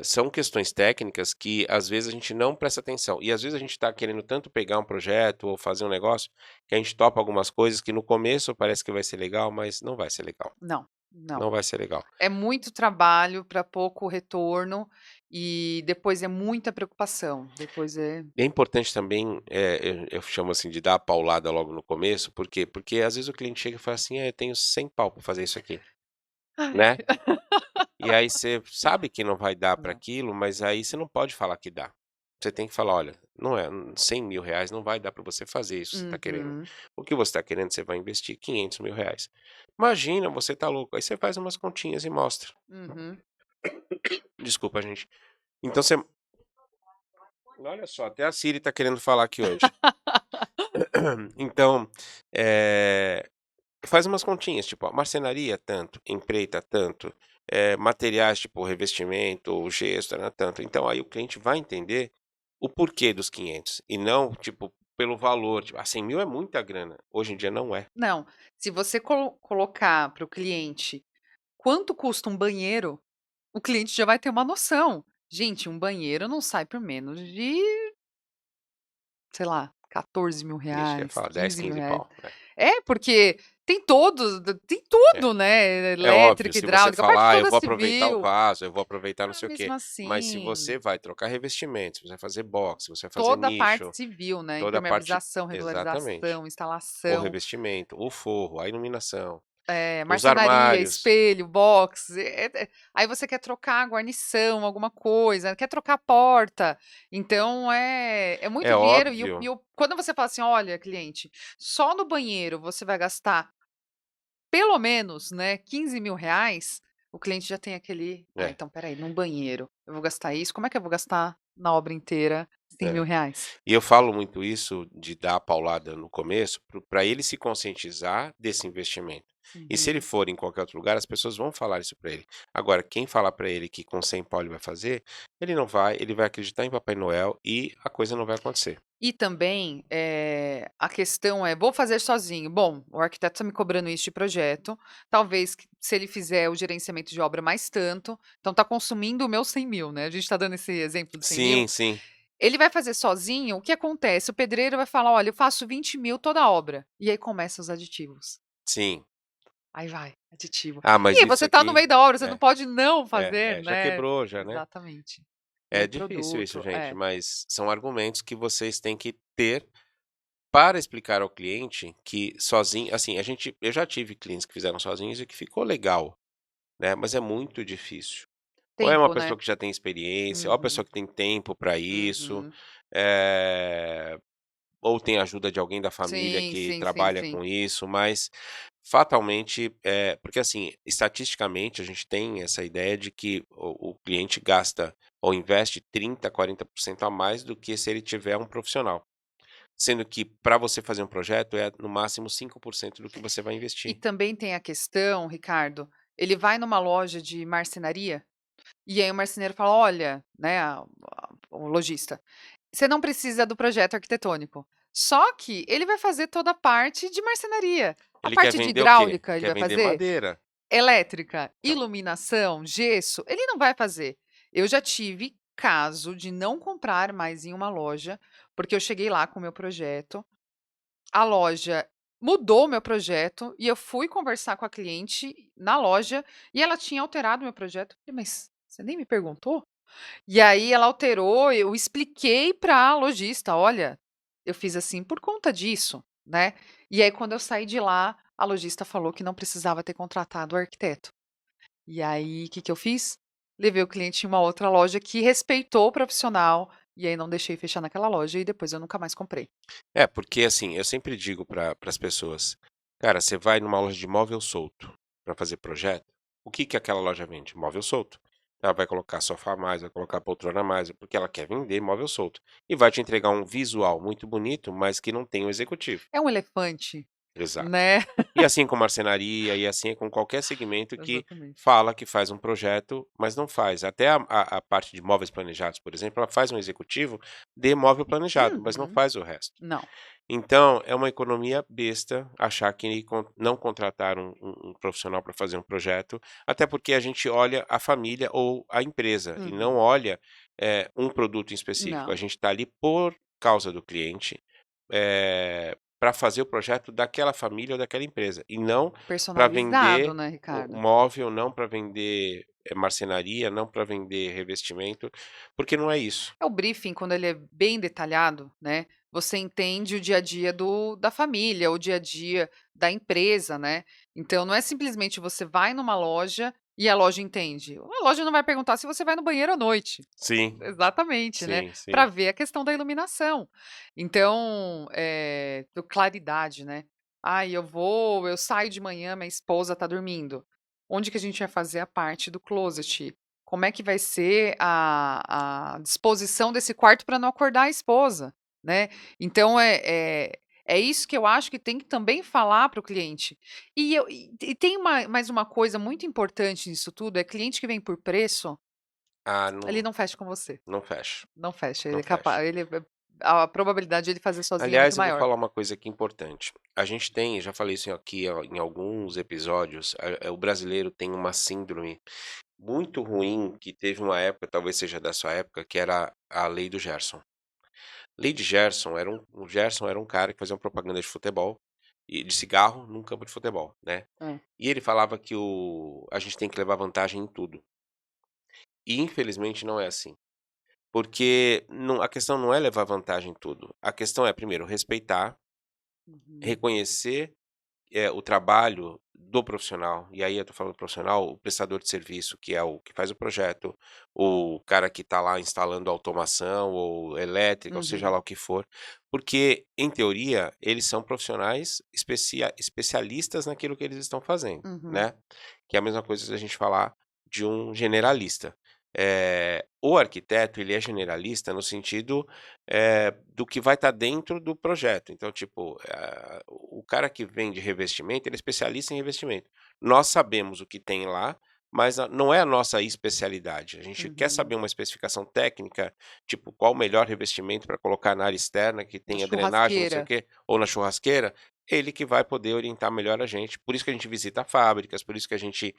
são questões técnicas que às vezes a gente não presta atenção. E às vezes a gente está querendo tanto pegar um projeto ou fazer um negócio, que a gente topa algumas coisas que no começo parece que vai ser legal, mas não vai ser legal. Não, não. Não vai ser legal. É muito trabalho para pouco retorno, e depois é muita preocupação, depois é É importante também, eu chamo assim de dar a paulada logo no começo, por quê? Porque às vezes o cliente chega e fala assim: "É, eu tenho 100 pau para fazer isso aqui", ai. né. E aí você sabe que não vai dar para Não. aquilo, mas aí você não pode falar que dá. Você tem que falar: "Olha, não é R$100.000 não vai dar para você fazer isso que você está querendo. Uhum, O que você está querendo, você vai investir R$500.000. Imagina, você tá louco". Aí você faz umas continhas e mostra. uhum. Desculpa, gente. Então você olha só, até a Siri tá querendo falar aqui hoje. Então, eh, faz umas continhas, tipo, ó, marcenaria tanto, empreita tanto, materiais, tipo revestimento, o gesso, tanto. Então aí o cliente vai entender o porquê dos 500 e não, tipo, pelo valor, tipo, 100.000 é muita grana, hoje em dia não é. Não, se você colocar para o cliente quanto custa um banheiro, o cliente já vai ter uma noção. Gente, um banheiro não sai por menos de, sei lá, Isso, eu ia R$14.000, falar 10, 15 R$15.000. pau, É, porque tem é. tudo, né, É óbvio, elétrica, se você hidráulica, a parte falar: "Ah, eu toda vou aproveitar o civil. vaso, eu vou aproveitar não Ah, sei o quê", mesmo mas se você assim, vai trocar revestimento, se você vai fazer box, se você vai fazer toda a parte nicho, civil, né, toda a parte impermeabilização, exatamente. regularização, O instalação, revestimento, o forro, a iluminação, os marcenaria, armários. espelho, box, aí você quer trocar a guarnição, alguma coisa, quer trocar a porta, então é É muito dinheiro óbvio, quando você fala assim: "Olha, cliente, só no banheiro você vai gastar pelo menos, né, R$15.000", o cliente já tem aquele: "Ah, é, então espera aí, num banheiro eu vou gastar isso, como é que eu vou gastar na obra inteira 100 É. mil reais. E eu falo muito isso de dar a paulada no começo, para ele se conscientizar desse investimento. E se ele Uhum. for em qualquer outro lugar, as pessoas vão falar isso para ele. Agora, quem falar para ele que com 100 pau ele vai fazer, ele não vai, ele vai acreditar em Papai Noel e a coisa não vai acontecer. E também, a questão é: "Vou fazer sozinho". Bom, o arquiteto está me cobrando isso de projeto, talvez que se ele fizer o gerenciamento de obra mais tanto, então está consumindo o meu 100 mil, né, a gente está dando esse exemplo de 100 mil. Sim, sim, Ele vai fazer sozinho, o que acontece? O pedreiro vai falar: "Olha, eu faço 20 mil toda a obra", e aí começa os aditivos. sim. Aí vai, aditivo. Ah, mas E isso você está no aqui meio da obra, você não é, pode não fazer, já né. quebrou já, né. Exatamente. É O difícil isso, produto, gente, é. mas são argumentos que vocês têm que ter para explicar ao cliente que sozinho assim, eu já tive clientes que fizeram sozinhos e que ficou legal, né, mas é muito difícil. Ou é uma Tempo, né. pessoa que já tem experiência, ou a pessoa Uhum, que tem tempo para isso, uhum. eh, ou tem ajuda de alguém da família Sim, que sim, sim, trabalha sim. com isso, mas fatalmente, porque assim, estatisticamente a gente tem essa ideia de que o cliente gasta ou investe 30, 40% a mais do que se ele tiver um profissional. Sendo que para você fazer um projeto é no máximo 5% do que você vai E investir. também tem a questão, Ricardo, ele vai numa loja de marcenaria, e aí o marceneiro fala: "Olha", né, o lojista, "você não precisa do projeto arquitetônico". Só que ele vai fazer toda a parte de marcenaria. A Ele quer parte de vender o quê? hidráulica ele Quer vai vender fazer, madeira. elétrica, Então, iluminação, gesso, ele não vai fazer. Eu já tive caso de não comprar mais em uma loja, porque eu cheguei lá com o meu projeto, a loja mudou o meu projeto e eu fui conversar com a cliente na loja e ela tinha alterado o meu projeto. Eu falei: "Mas você nem me perguntou?". E aí ela alterou, eu expliquei para a lojista: "Olha, eu fiz assim por conta disso", né. E aí quando eu saí de lá, a lojista falou que não precisava ter contratado o arquiteto. E aí, o que que eu fiz? Levei o cliente em uma outra loja que respeitou o profissional, e aí não deixei fechar naquela loja e depois eu nunca mais comprei. porque assim, eu sempre digo para as pessoas: "Cara, você vai numa loja de móvel solto para fazer projeto, o que que aquela loja vende? Móvel solto. Ela vai colocar sofá a mais, vai colocar poltrona a mais, porque ela quer vender móvel solto. E vai te entregar um visual muito bonito, mas que não tem o executivo". É um elefante, Exato. né. E assim com marcenaria, e assim é com qualquer segmento que Exatamente. fala que faz um projeto, mas não faz. Até a parte de móveis planejados, por exemplo, ela faz um executivo de móvel planejado, mas não Uhum. faz o resto. Não. Então, é uma economia besta achar que não contratar um profissional para fazer um projeto, até porque a gente olha a família ou a empresa e não Uhum. olha, um produto em específico. A Não. gente está ali por causa do cliente, para fazer o projeto daquela família ou daquela empresa, e não para Personalizado, vender né, o Ricardo. móvel, não para vender, marcenaria, não para vender revestimento, porque não é isso. É o briefing, quando ele é bem detalhado, né, você entende o dia a dia da família, o dia a dia da empresa, né. Então não é simplesmente você vai numa loja e a loja entende. A loja não vai perguntar se você vai no banheiro à noite. Sim, Exatamente, né, sim, para sim. ver a questão da iluminação. Então, do claridade, né. "Ai, eu saio de manhã, minha esposa está dormindo. Onde que a gente vai fazer a parte do closet? Como é que vai ser a disposição desse quarto para não acordar a esposa?", né. Então é isso que eu acho que tem que também falar para o cliente. E tem mais uma coisa muito importante nisso tudo, é cliente que vem por preço, Ah, ele não, não fecha com você. não fecha, Não fecha, ele não é fecha. capaz, a probabilidade de ele fazer sozinho é muito Aliás, eu vou maior. falar uma coisa aqui importante. A gente tem, já falei isso aqui ó, em alguns episódios, o brasileiro tem uma síndrome muito ruim que teve uma época, talvez seja da sua época, que era a lei do Gerson. Lei de Gerson o Gerson era um cara que fazia uma propaganda de futebol e de cigarro num campo de futebol, né? Hã. E ele falava que a gente tem que levar vantagem em tudo. E infelizmente não é assim. Porque a questão não é levar vantagem em tudo. A questão é, primeiro, respeitar, Uhum, reconhecer o trabalho do profissional, e aí eu tô falando profissional, o prestador de serviço, que é o que faz o projeto, o cara que está lá instalando automação ou elétrica, ou seja uhum, lá o que for, porque, em teoria, eles são profissionais especialistas naquilo que eles estão fazendo, uhum. né? Que é a mesma coisa se a gente falar de um generalista. o arquiteto, ele é generalista no sentido, do que vai estar dentro do projeto. Então, tipo, o cara que vende revestimento, ele é especialista em revestimento. Nós sabemos o que tem lá, mas não é a nossa especialidade. A gente quer Uhum. saber uma especificação técnica, tipo, qual o melhor revestimento para colocar na área externa, que Na tenha drenagem, não sei o churrasqueira. quê, ou na churrasqueira, ele que vai poder orientar melhor a gente. Por isso que a gente visita fábricas, por isso que a gente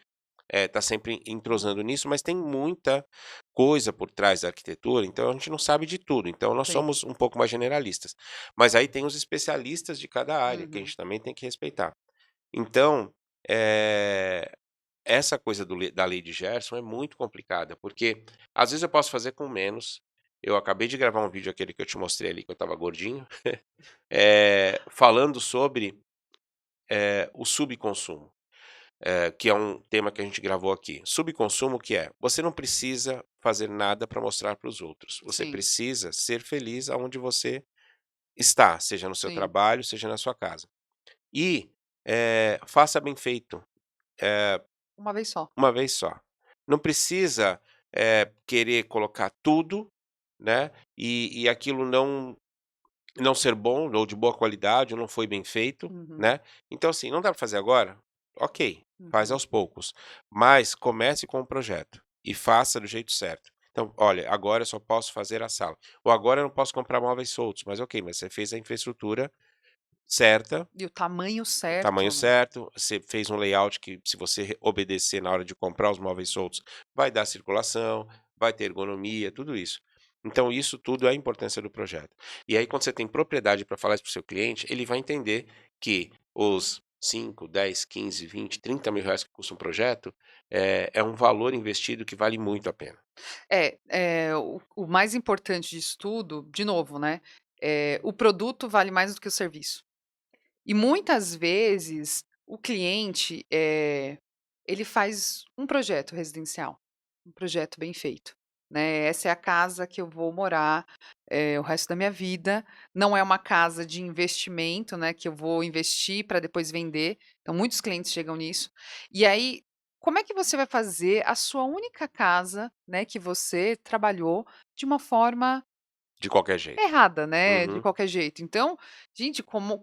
tá sempre entrosando nisso, mas tem muita coisa por trás da arquitetura, então a gente não sabe de tudo, então nós Sim. somos um pouco mais generalistas. Mas aí tem os especialistas de cada área, que a Uhum. gente também tem que respeitar. Então, eh, essa coisa da lei de Gerson é muito complicada, porque às vezes eu posso fazer com menos. Eu acabei de gravar um vídeo, aquele que eu te mostrei ali, que eu estava gordinho, falando sobre, o subconsumo. Que é um tema que a gente gravou aqui. Subconsumo, que é, você não precisa fazer nada para mostrar para os outros. Você Sim, precisa ser feliz aonde você está, seja no seu sim. trabalho, seja na sua casa. E faça bem feito, Uma vez só. uma vez só. Não precisa querer colocar tudo, né? E aquilo não ser bom ou de boa qualidade, ou não foi bem feito, Uhum, né. Então assim, não dá para fazer agora? Ok, faz uhum. aos poucos, mas comece com o projeto e faça do jeito certo. Então: "Olha, agora eu só posso fazer a sala", ou "Agora eu não posso comprar móveis soltos", mas ok, mas você fez a infraestrutura certa, E o tamanho tamanho certo, né. certo, você fez um layout que, se você obedecer na hora de comprar os móveis soltos, vai dar circulação, vai ter ergonomia, tudo isso. Então, isso tudo é a importância do projeto. E aí, quando você tem propriedade para falar isso para o seu cliente, ele vai entender que os 5, 10, 15, 20, 30 mil reais que custa um projeto é um valor investido que vale muito a pena. O mais importante disso tudo, de novo, né, o produto vale mais do que o serviço. E muitas vezes o cliente, ele faz um projeto residencial, um projeto bem feito, né, essa é a casa que eu vou morar, o resto da minha vida, não é uma casa de investimento, né, que eu vou investir para depois vender, então muitos clientes chegam nisso. E aí, como é que você vai fazer a sua única casa, né, que você trabalhou de uma forma De qualquer jeito. errada, né, de Uhum. qualquer jeito. Então, gente, como,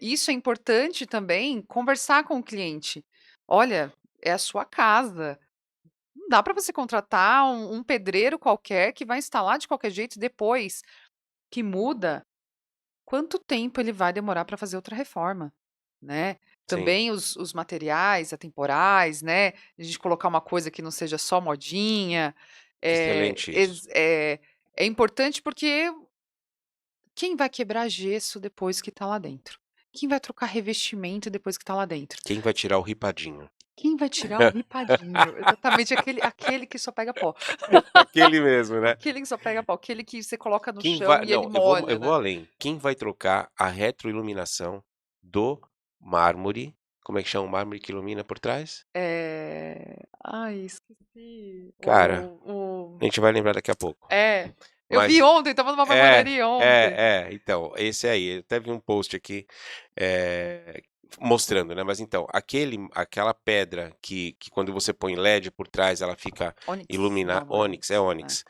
isso é importante também conversar com o cliente. "Olha, é a sua casa, não dá para você contratar um pedreiro qualquer que vai instalar de qualquer jeito, depois que muda, quanto tempo ele vai demorar para fazer outra reforma", né. Sim, Também os materiais atemporais, né, a gente colocar uma coisa que não seja só modinha, excelente isso. é importante porque quem vai quebrar gesso depois que tá lá dentro? Quem vai trocar revestimento depois que tá lá dentro? Quem vai tirar o ripadinho? Quem vai tirar o ripadinho? Exatamente, aquele que só pega pó. Aquele mesmo, né? Aquele que só pega pó, aquele que você coloca no Quem chão vai e ele não, eu molha, vou né. além. Quem vai trocar a retroiluminação do mármore, como é que chama o mármore que ilumina por trás? Ai, esqueci. Cara, O a gente vai lembrar daqui a pouco. é, eu vi Mas ontem, estava numa marmoraria ontem. então, esse aí, eu até vi um post aqui, mostrando, né, mas então, aquela pedra que quando você põe LED por trás, ela fica Onyx, ilumina não, não é ônix, é onyx, né. ônix.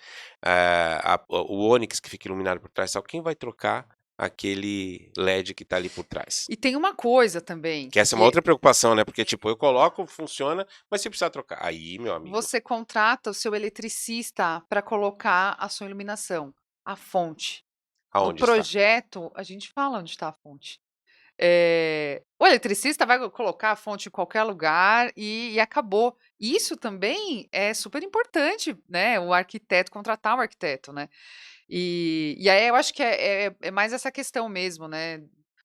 O ônix que fica iluminado por trás, tal, quem vai trocar aquele LED que tá ali por trás? E tem uma coisa também, Que essa é uma que outra preocupação, né, porque, tipo, eu coloco, funciona, mas se precisar trocar, aí, meu amigo, você contrata o seu eletricista para colocar a sua iluminação, a fonte. No aonde está? projeto, a gente fala onde está a fonte. O eletricista vai colocar a fonte em qualquer lugar e acabou. Isso também é super importante, né, o arquiteto contratar o arquiteto, né. E aí eu acho que é mais essa questão mesmo, né.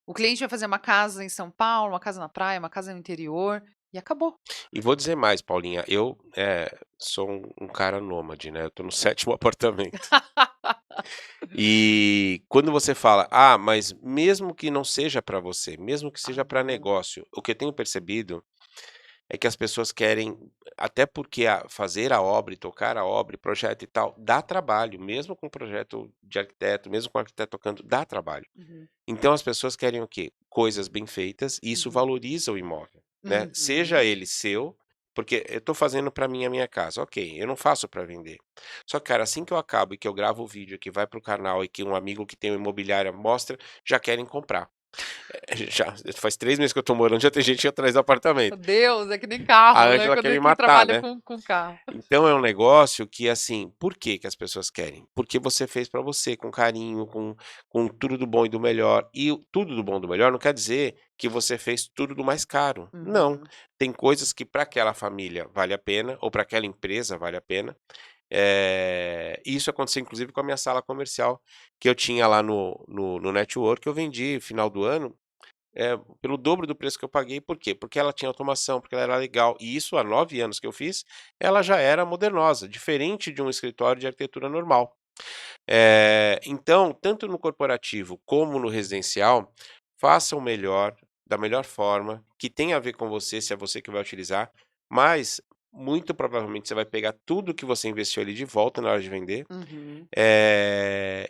O cliente vai fazer uma casa em São Paulo, uma casa na praia, uma casa no interior, e acabou. E vou dizer mais, Paulinha, eu, sou um cara nômade, né, eu tô no 7º apartamento. E quando você fala: "Ah, mas mesmo que não seja para você, mesmo que Ai, seja para não. negócio", o que eu tenho percebido é que as pessoas querem, até porque fazer a obra e tocar a obra e projeto e tal, dá trabalho, mesmo com projeto de arquiteto, mesmo com o arquiteto tocando, dá trabalho. Uhum, Então as pessoas querem o quê? Coisas bem feitas, e isso uhum, valoriza o imóvel, né, seja uhum. ele seu, Porque eu tô fazendo para mim a minha casa, ok, eu não faço para vender. Só que, cara, assim que eu acabo e que eu gravo o vídeo que vai para o canal e que um amigo que tem uma imobiliária mostra, já querem comprar. Já faz 3 meses que eu tô morando, já tem gente atrás do Meu apartamento. Deus, é que nem A carro, né, Ângela quando quer é me quem matar, trabalha né. com carro. Então é um negócio que, assim, por que que as pessoas querem? Porque você fez pra você, com carinho, com tudo do bom e do melhor. E o tudo do bom e do melhor não quer dizer que você fez tudo do mais caro. Não, Uhum. tem coisas que para aquela família vale a pena, ou para aquela empresa vale a pena. E isso aconteceu inclusive com a minha sala comercial, que eu tinha lá no network, eu vendi final do ano, pelo dobro do preço que eu paguei, por quê? Porque ela tinha automação, porque ela era legal, e isso há 9 anos que eu fiz, ela já era modernosa, diferente de um escritório de arquitetura normal. Então, tanto no corporativo como no residencial, faça o melhor, da melhor forma, que tenha a ver com você, se é você que vai utilizar, mas muito provavelmente você vai pegar tudo que você investiu ali de volta na hora de vender. Uhum.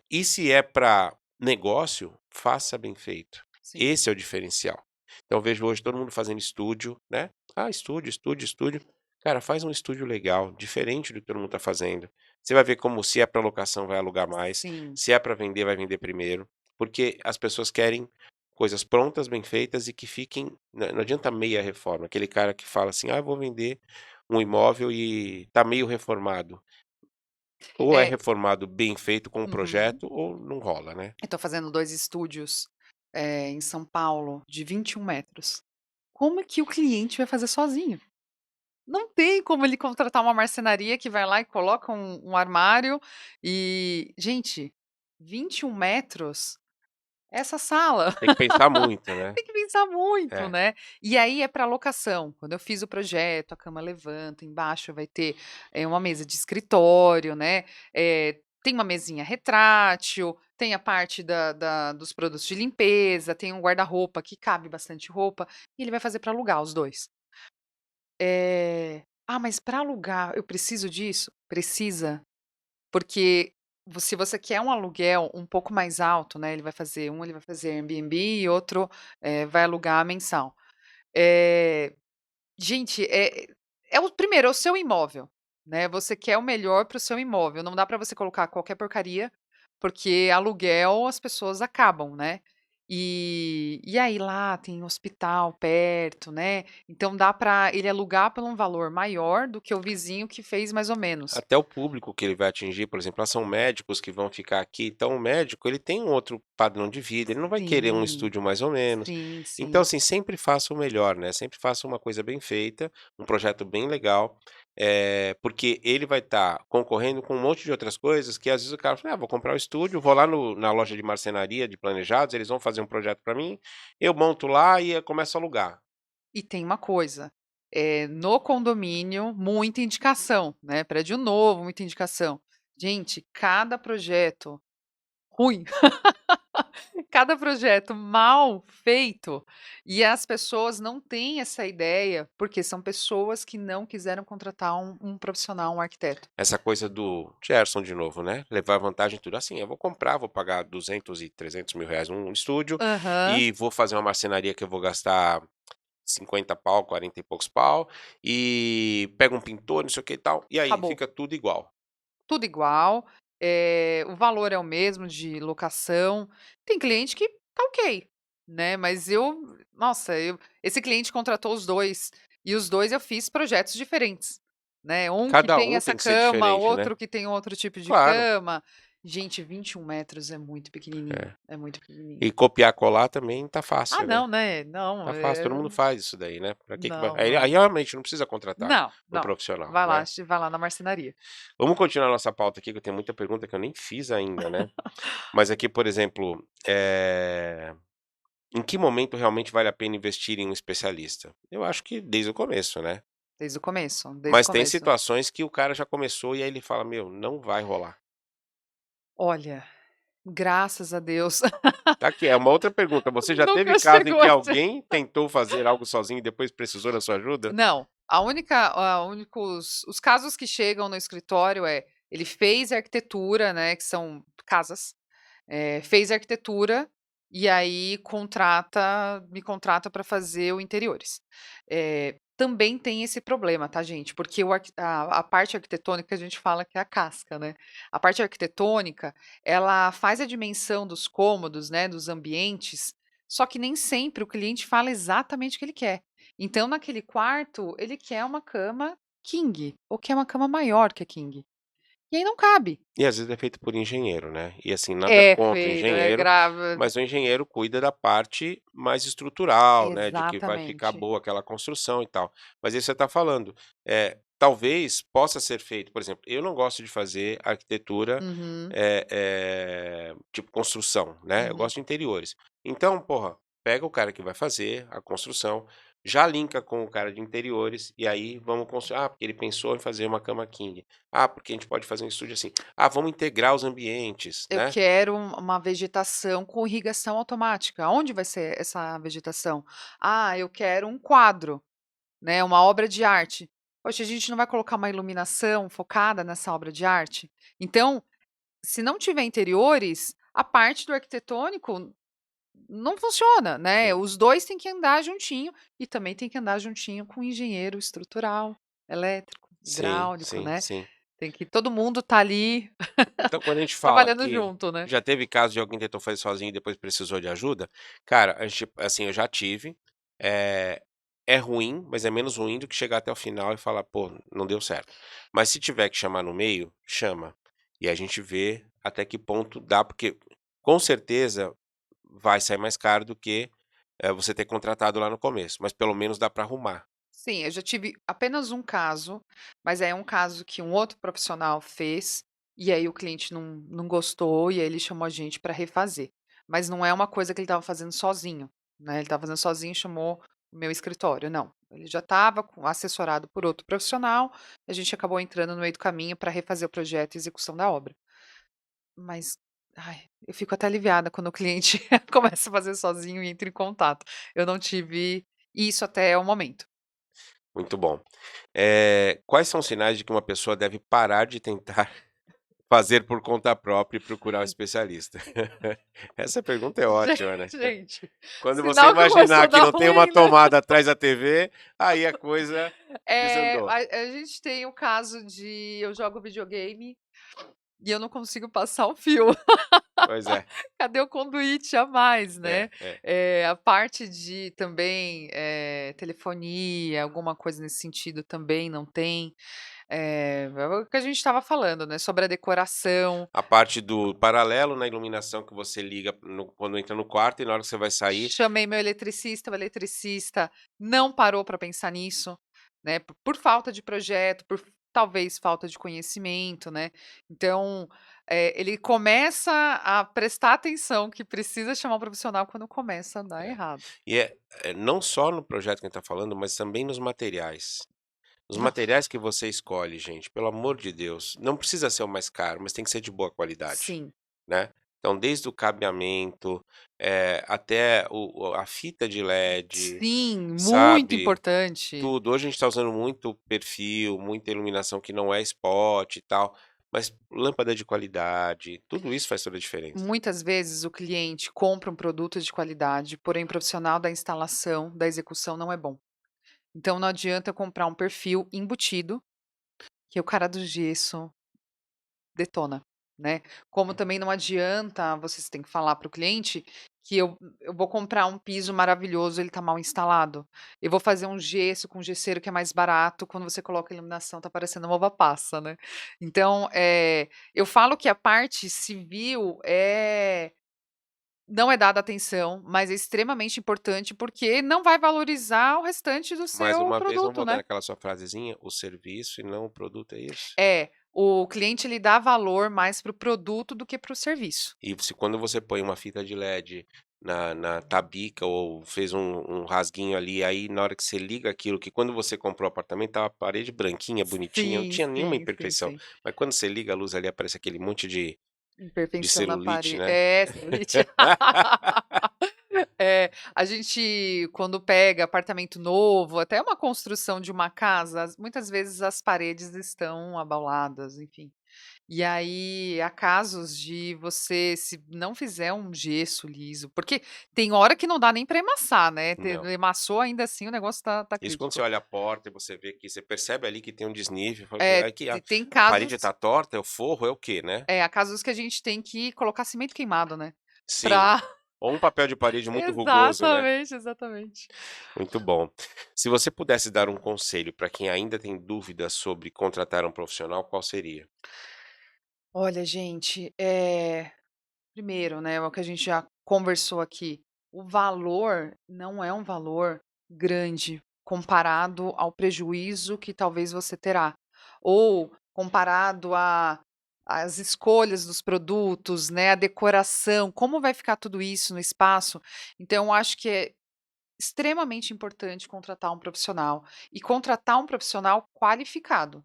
E se é para negócio, faça bem feito. Sim. Esse é o diferencial. Então, eu vejo hoje todo mundo fazendo estúdio, né? Ah, estúdio, estúdio, estúdio. Cara, faz um estúdio legal, diferente do que todo mundo está fazendo. Você vai ver como, se é para locação, vai alugar mais, Sim. se é para vender, vai vender primeiro, porque as pessoas querem coisas prontas, bem feitas e que fiquem. Não adianta meia reforma. Aquele cara que fala assim: ah, eu vou vender um imóvel e está meio reformado. Ou é É. reformado bem feito com um Uhum. projeto, ou não rola, né. Eu tô fazendo 2 estúdios, em São Paulo, de 21 metros. Como é que o cliente vai fazer sozinho? Não tem como ele contratar uma marcenaria que vai lá e coloca um armário e gente, 21 metros, essa sala. Tem que pensar muito, né. Tem que pensar muito, É. né. E aí é para locação. Quando eu fiz o projeto, a cama levanta, embaixo vai ter, uma mesa de escritório, né, tem uma mesinha retrátil, tem a parte dos produtos de limpeza, tem um guarda-roupa que cabe bastante roupa, e ele vai fazer para alugar os 2. "Ah, mas para alugar eu preciso disso?" Precisa, porque se você quer um aluguel um pouco mais alto, né, ele vai fazer Airbnb e outro, vai alugar mensal. Eh, gente, é o primeiro, é o seu imóvel, né, você quer o melhor para o seu imóvel, não dá para você colocar qualquer porcaria, porque aluguel as pessoas acabam, né. E aí lá tem hospital perto, né, então dá para ele alugar por um valor maior do que o vizinho que fez mais ou menos. Até o público que ele vai atingir, por exemplo, são médicos que vão ficar aqui, então o médico ele tem um outro padrão de vida, ele não vai querer um Sim, estúdio mais ou menos. sim, Então, sim. assim, sempre faça o melhor, né, sempre faça uma coisa bem feita, um projeto bem legal, porque ele vai estar concorrendo com um monte de outras coisas que às vezes o cara fala: "Ah, vou comprar um estúdio, vou lá no na loja de marcenaria de planejados, eles vão fazer um projeto para mim, eu monto lá e começo a alugar". E tem uma coisa, no condomínio, muita indicação, né, prédio novo, muita indicação. Gente, cada projeto ruim, cada projeto mal feito, e as pessoas não têm essa ideia, porque são pessoas que não quiseram contratar um profissional, um arquiteto. Essa coisa do Gerson de novo, né, levar vantagem em tudo. Assim, eu vou comprar, vou pagar 200 e 300 mil reais num estúdio, Aham, e vou fazer uma marcenaria que eu vou gastar 50 pau, 40 e poucos pau, e pego um pintor, não sei o que e tal, e aí acabou. fica tudo igual. Tudo igual, o valor é o mesmo de locação. Tem cliente que tá ok, né, mas nossa, esse cliente contratou os 2 e os 2 eu fiz projetos diferentes, né, um que Cada tem um essa tem que ser cama, diferente, né. outro que tem outro tipo de Claro, cama. Gente, 21 metros é muito pequenininho, é. é muito pequenininho. E copiar, colar também tá Ah fácil, né. não, né, não, Tá fácil, todo mundo faz isso daí, né. Pra que vai não, aí não. realmente não precisa contratar Não, um não. profissional, né. Vai lá na marcenaria. Vamos continuar nossa pauta aqui, que eu tenho muita pergunta que eu nem fiz ainda, né. Mas aqui, por exemplo, em que momento realmente vale a pena investir em um especialista? Eu acho que desde o começo, né. Desde o começo, desde o Mas tem começo. situações que o cara já começou e aí ele fala: "Meu, não vai rolar". Olha, graças a Deus. Tá aqui, é uma outra pergunta, você já teve Nunca caso em chegou que a ser. alguém tentou fazer algo sozinho e depois precisou da sua ajuda? Não, a únicos os casos que chegam no escritório ele fez arquitetura, né, que são casas, fez arquitetura, e aí me contrata para fazer o interiores. também tem esse problema, tá, gente? Porque a parte arquitetônica a gente fala que é a casca, né? A parte arquitetônica, ela faz a dimensão dos cômodos, né, dos ambientes, só que nem sempre o cliente fala exatamente o que ele quer. Então, naquele quarto, ele quer uma cama king, ou quer uma cama maior que a king. E aí não cabe. E às vezes é feito por engenheiro, né. E assim, nada É contra o feito, é engenheiro, grave. mas o engenheiro cuida da parte mais estrutural, né, de que vai ficar Exatamente. boa aquela construção e tal. Mas aí você está falando, talvez possa ser feito, por exemplo, eu não gosto de fazer arquitetura, Uhum, tipo construção, né, eu uhum. gosto de interiores. Então, porra, pega o cara que vai fazer a construção, já linka com o cara de interiores, e aí vamos construir porque ele pensou em fazer uma cama king. Porque a gente pode fazer um estúdio assim. Vamos integrar os ambientes, Eu né. quero uma vegetação com irrigação automática. Onde vai ser essa vegetação? Ah, eu quero um quadro, né, uma obra de arte. Poxa, a gente não vai colocar uma iluminação focada nessa obra de arte? Então, se não tiver interiores, a parte do arquitetônico não funciona, né, Sim. os 2 têm que andar juntinho e também tem que andar juntinho com o engenheiro estrutural, elétrico, Sim, hidráulico, sim, né, sim. tem que todo mundo tá ali Então quando a gente fala trabalhando que junto, né. já teve caso de alguém tentou fazer sozinho e depois precisou de ajuda, cara, a gente assim, eu já tive, eh, é ruim, mas é menos ruim do que chegar até o final e falar: "Pô, não deu certo". Mas se tiver que chamar no meio, chama. E a gente vê até que ponto dá, porque com certeza vai sair mais caro do que, você ter contratado lá no começo, mas pelo menos dá para arrumar. Sim, eu já tive apenas um caso, mas é um caso que um outro profissional fez, e aí o cliente não gostou, e aí ele chamou a gente para refazer. Mas não é uma coisa que ele estava fazendo sozinho, né, ele estava fazendo sozinho e chamou o meu escritório, não. Ele já estava assessorado por outro profissional, a gente acabou entrando no meio do caminho para refazer o projeto e execução da obra. Mas, ai, eu fico até aliviada quando o cliente começa a fazer sozinho e entra em contato. Eu não tive isso até o momento. Muito bom. Quais são os sinais de que uma pessoa deve parar de tentar fazer por conta própria e procurar um especialista? Essa pergunta é ótima, né. Gente, Quando você sinal que começou imaginar a que dar não tem uma ruim, né. tomada atrás da TV, aí a coisa desandou. A gente tem o caso de eu jogo videogame e eu não consigo passar o fio. Pois é, Cadê o conduíte a mais, né. é. A parte de também, telefonia, alguma coisa nesse sentido também não tem. É o que a gente estava falando, né, sobre a decoração. A parte do paralelo na iluminação que você liga quando entra no quarto e na hora que você vai sair. Chamei meu eletricista, o eletricista não parou para pensar nisso, né, por falta de projeto, por talvez falta de conhecimento, né. Então, ele começa a prestar atenção que precisa chamar um profissional quando começa a dar É. errado. E não só no projeto que a gente tá falando, mas também nos materiais. Os Ah, materiais que você escolhe, gente, pelo amor de Deus, não precisa ser o mais caro, mas tem que ser de boa qualidade, sim, né. Então desde o cabeamento, até a fita de LED, sim, muito sabe, importante. tudo. Hoje a gente tá usando muito perfil, muita iluminação que não é spot e tal, mas lâmpada de qualidade, tudo isso faz toda a diferença. Muitas vezes o cliente compra um produto de qualidade, porém o profissional da instalação, da execução não é bom. Então não adianta eu comprar um perfil embutido, que o cara do gesso detona, né. Como também não adianta vocês têm que falar para o cliente que eu vou comprar um piso maravilhoso, ele está mal instalado. Eu vou fazer um gesso com gesseiro que é mais barato, quando você coloca a iluminação tá parecendo uma uva passa, né. Então, eu falo que a parte civil não é dada atenção, mas é extremamente importante, porque não vai valorizar o restante do Mais seu uma vez, vamos produto, voltar né. naquela sua frasezinha, o serviço e não o produto, é isso? É, o cliente ele dá valor mais para o produto do que para o serviço. E se quando você põe uma fita de LED na tabica ou fez um rasguinho ali, aí na hora que você liga aquilo, que quando você comprou o apartamento estava a parede branquinha, bonitinha, não Sim, tinha nenhuma sim, sim, imperfeição, sim. mas quando você liga a luz ali aparece aquele monte de Imperfeição na celulite, parede né. é, celulite. É, a gente quando pega apartamento novo, até uma construção de uma casa, muitas vezes as paredes estão abauladas, enfim. E aí há casos de você, se não fizer um gesso liso, porque tem hora que não dá nem para emassar, né, Não. emassou ainda assim o negócio tá Isso quando você crítico. olha a porta e você vê que você percebe ali que tem um desnível, fala que É, aqui tem a parede casos tá torta, é o forro, é o quê, né? há casos que a gente tem que colocar cimento queimado, né, Sim. pra Ou um papel de parede muito rugoso, né? exatamente, exatamente. Muito bom. Se você pudesse dar um conselho para quem ainda tem dúvidas sobre contratar um profissional, qual seria? Olha gente, primeiro, né, o que a gente já conversou aqui, o valor não é um valor grande comparado ao prejuízo que talvez você terá, ou comparado a às escolhas dos produtos, né, a decoração, como vai ficar tudo isso no espaço. Então eu acho que é extremamente importante contratar um profissional, e contratar um profissional qualificado.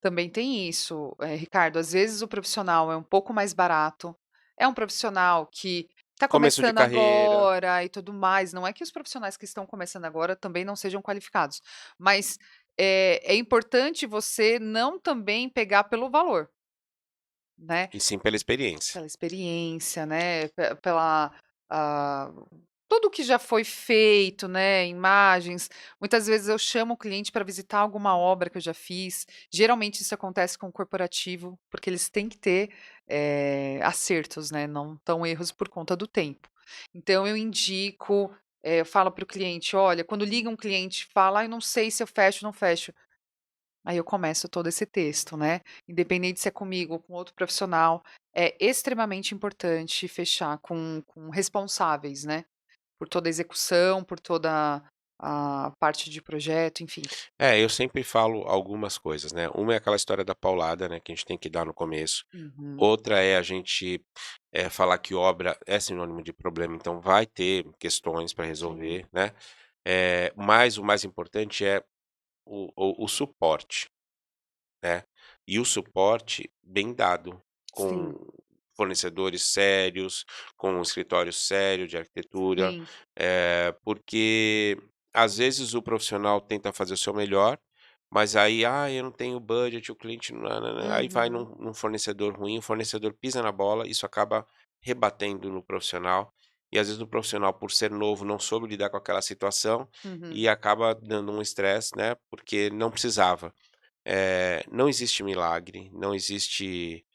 Também tem isso, Ricardo, às vezes o profissional é um pouco mais barato, é um profissional que está Começo de começando carreira. agora e tudo mais, não é que os profissionais que estão começando agora também não sejam qualificados, mas é importante você não também pegar pelo valor, né. E sim pela experiência. Pela experiência, né, pela ah, tudo que já foi feito, né, imagens. Muitas vezes eu chamo o cliente para visitar alguma obra que eu já fiz. Geralmente isso acontece com o corporativo, porque eles têm que ter, acertos, né, não tão erros por conta do tempo. Então eu indico, eu falo para o cliente: "Olha", quando liga um cliente e fala: "Ai, não sei se eu fecho ou não fecho". Aí eu começo todo esse texto, né. Independente se é comigo ou com outro profissional, é extremamente importante fechar com responsáveis, né, por toda a execução, por toda a parte de projeto, enfim. É, eu sempre falo algumas coisas, né? Uma é aquela história da paulada, né, que a gente tem que dar no começo. Uhum, Outra é a gente, falar que obra é sinônimo de problema, então vai ter questões para sim, resolver, né? Mas o mais importante é o suporte, né? E o suporte bem dado, com sim, fornecedores sérios, com um escritório sério de arquitetura, sim. porque às vezes o profissional tenta fazer o seu melhor, mas aí, eu não tenho budget, o cliente nã-nã-nã", aí vai Uhum, num fornecedor ruim, o fornecedor pisa na bola, isso acaba rebatendo no profissional, e às vezes o profissional, por ser novo, não soube lidar com aquela situação, uhum. e acaba dando um estresse, né, porque não precisava. Não existe milagre, não existe,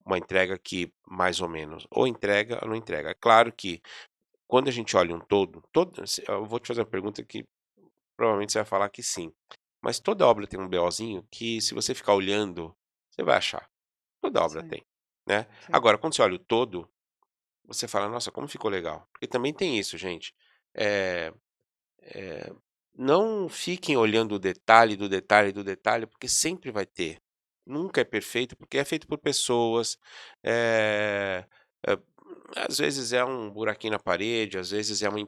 uma entrega que mais ou menos, ou entrega ou não entrega. É claro que quando a gente olha um todo se eu vou te fazer uma pergunta que provavelmente você vai falar que sim, mas toda obra tem um BOzinho que se você ficar olhando, você vai achar, toda obra Sim, tem, né. sim. Agora quando você olha o todo, você fala: "Nossa, como ficou legal", porque também tem isso gente, eh eh, não fiquem olhando o detalhe do detalhe do detalhe, porque sempre vai ter. Nunca é perfeito, porque é feito por pessoas, eh eh, às vezes é um buraquinho na parede, às vezes é uma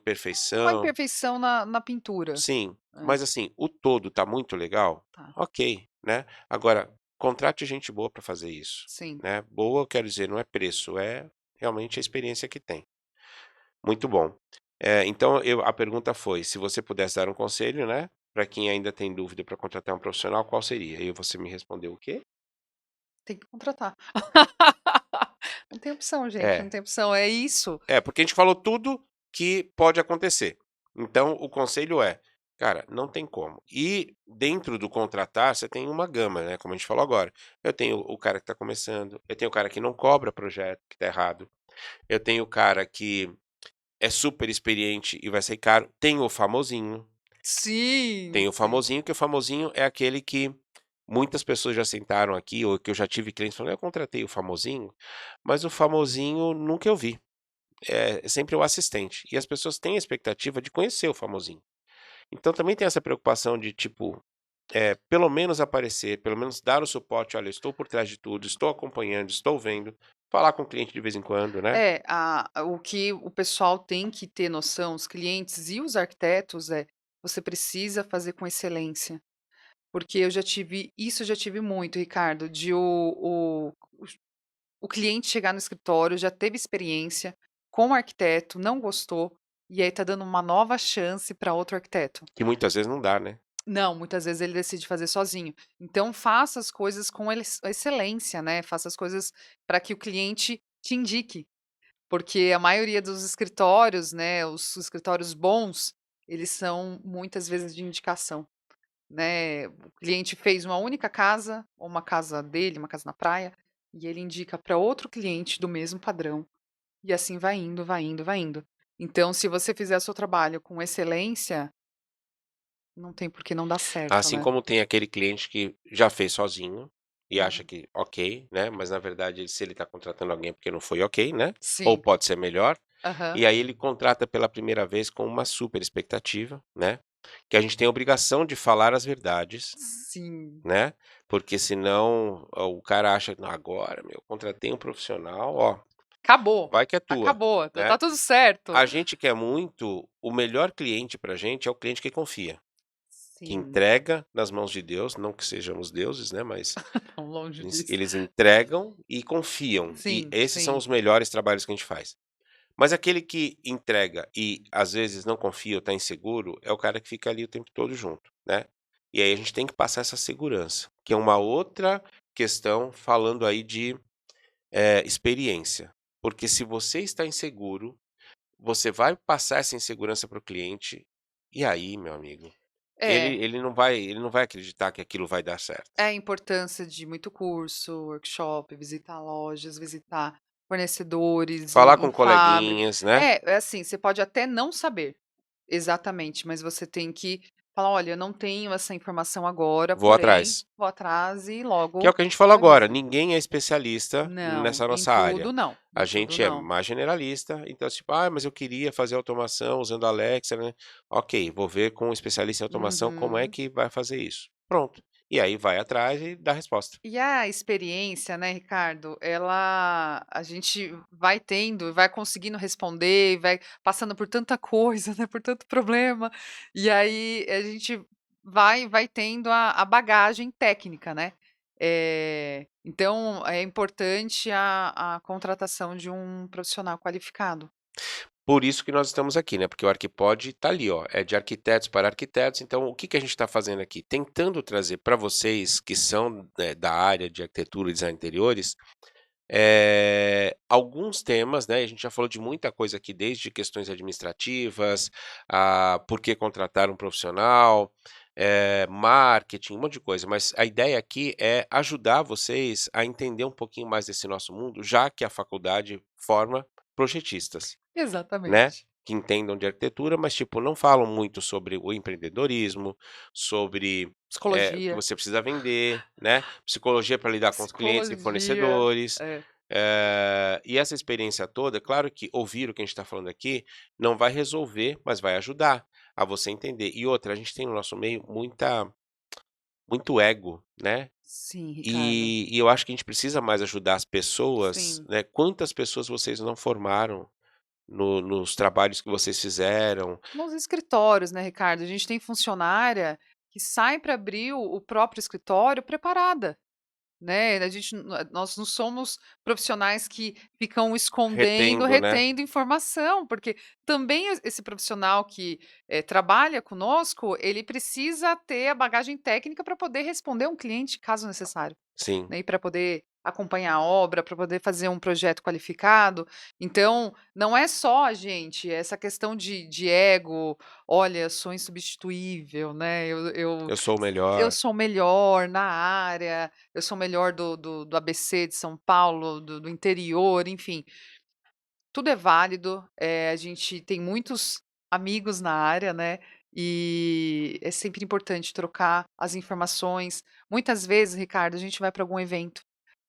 Uma imperfeição. imperfeição na pintura. Sim, É, mas assim, o todo tá muito legal, tá. ok, né. Agora, contrate gente boa para fazer isso, Sim. né. Boa, eu quero dizer, não é preço, é realmente a experiência que tem. Muito bom. Então a pergunta foi, se você pudesse dar um conselho, né, para quem ainda tem dúvida para contratar um profissional, qual seria? E você me respondeu o quê? Tem que contratar. Não tem opção, gente, não É, tem opção, é isso. porque a gente falou tudo que pode acontecer. Então o conselho é, cara, não tem como. E dentro do contratar, você tem uma gama, né, como a gente falou agora. Eu tenho o cara que está começando, eu tenho o cara que não cobra projeto, que está errado. Eu tenho o cara que é super experiente e vai ser caro. Tem o famosinho. Sim, Tem o sim. famosinho, que o famosinho é aquele que muitas pessoas já sentaram aqui, ou que eu já tive clientes falando: "Eu contratei o famosinho", mas o famosinho nunca eu vi, é sempre o assistente. E as pessoas têm a expectativa de conhecer o famosinho. Então também tem essa preocupação de, tipo, pelo menos aparecer, pelo menos dar o suporte: "Olha, eu estou por trás de tudo, estou acompanhando, estou vendo", falar com o cliente de vez em quando, né. É, o que o pessoal tem que ter noção, os clientes e os arquitetos, você precisa fazer com excelência, porque eu já tive muito, Ricardo, de o cliente chegar no escritório, já teve experiência com o arquiteto, não gostou, e aí tá dando uma nova chance para outro arquiteto. Que muitas vezes não dá, né. Não, muitas vezes ele decide fazer sozinho. Então faça as coisas com excelência, né, faça as coisas para que o cliente te indique, porque a maioria dos escritórios, né, os escritórios bons, eles são muitas vezes de indicação, né. O cliente fez uma única casa, ou uma casa dele, uma casa na praia, e ele indica para outro cliente do mesmo padrão, e assim vai indo, vai indo, vai indo. Então se você fizer o seu trabalho com excelência, não tem por que não dar certo, Assim né. como tem aquele cliente que já fez sozinho e acha Uhum. que ok, né, mas na verdade se ele está contratando alguém é porque não foi ok, né, ou Sim. pode ser melhor, Aham. e aí ele contrata pela primeira vez com uma super expectativa, né, que a gente tem a obrigação de falar as verdades, Sim. né, porque senão o cara acha: "Não, agora meu, contratei um profissional, ó, Acabou, vai que é tua", acabou, tá né. tudo certo. A gente quer muito o melhor cliente pra gente é o cliente que confia. Que Sim. entrega nas mãos de Deus, não que sejamos deuses, né, mas Não, longe eles disso. eles entregam e confiam, e Sim, esses são sim. os melhores trabalhos que a gente faz. Mas aquele que entrega e às vezes não confia ou está inseguro, é o cara que fica ali o tempo todo junto, né. E aí a gente tem que passar essa segurança, que é uma outra questão falando aí de, experiência. Porque se você está inseguro, você vai passar essa insegurança para o cliente, e aí meu amigo, ele É, ele não vai acreditar que aquilo vai dar certo. é a importância de muito curso, workshop, visitar lojas, visitar fornecedores Falar em com fábrica. coleguinhas, né. É assim, você pode até não saber exatamente, mas você tem que falar: "Olha, eu não tenho essa informação agora, Vou porém, atrás. vou atrás e Que é o logo que a gente falou eu agora, aviso". ninguém é especialista Não, nessa em nossa área. tudo não, A em tudo gente é não. mais generalista, então tipo: "Ah, mas eu queria fazer automação usando a Alexa, né". Ok, vou ver com um especialista em automação como é Uhum. que vai fazer isso. Pronto. E aí vai atrás e dá a resposta. E a experiência, né, Ricardo, ela a gente vai tendo e vai conseguindo responder e vai passando por tanta coisa, né, por tanto problema, e aí a gente vai tendo a bagagem técnica, né. Então é importante a contratação de um profissional qualificado. Por isso que nós estamos aqui, né, porque o Arquipod está ali, ó, é de arquitetos para arquitetos, então o que que a gente está fazendo aqui? Tentando trazer para vocês que são, da área de arquitetura e design de interiores, alguns temas, né, a gente já falou de muita coisa aqui, desde questões administrativas, a por que contratar um profissional, marketing, um monte de coisa, mas a ideia aqui é ajudar vocês a entender um pouquinho mais desse nosso mundo, já que a faculdade forma projetistas. Né, Exatamente. que entendam de arquitetura, mas, tipo, não falam muito sobre o empreendedorismo, sobre, o que Psicologia. você precisa vender, né, psicologia para lidar com os clientes e Psicologia. fornecedores, É. e essa experiência toda, claro que ouvir o que a gente está falando aqui não vai resolver, mas vai ajudar a você entender. E outra, a gente tem no nosso meio muito ego, né, Sim, Ricardo. e eu acho que a gente precisa mais ajudar as pessoas, Sim. né. Quantas pessoas vocês não formaram nos trabalhos que vocês fizeram. Nos escritórios, né, Ricardo, a gente tem funcionária que sai para abrir o próprio escritório preparada, né, a gente nós não somos profissionais que ficam escondendo, Retendo, né. retendo informação, porque também esse profissional que, trabalha conosco, ele precisa ter a bagagem técnica para poder responder um cliente caso necessário. Sim. Né, e para poder acompanhar a obra, para poder fazer um projeto qualificado. Então, não é só a gente, é essa questão de ego, "Olha, sou insubstituível, né, Eu sou o eu melhor. sou o melhor na área, eu sou o melhor do ABC de São Paulo, do interior", enfim, tudo é válido, a gente tem muitos amigos na área, né, e é sempre importante trocar as informações. Muitas vezes, Ricardo, a gente vai para algum evento,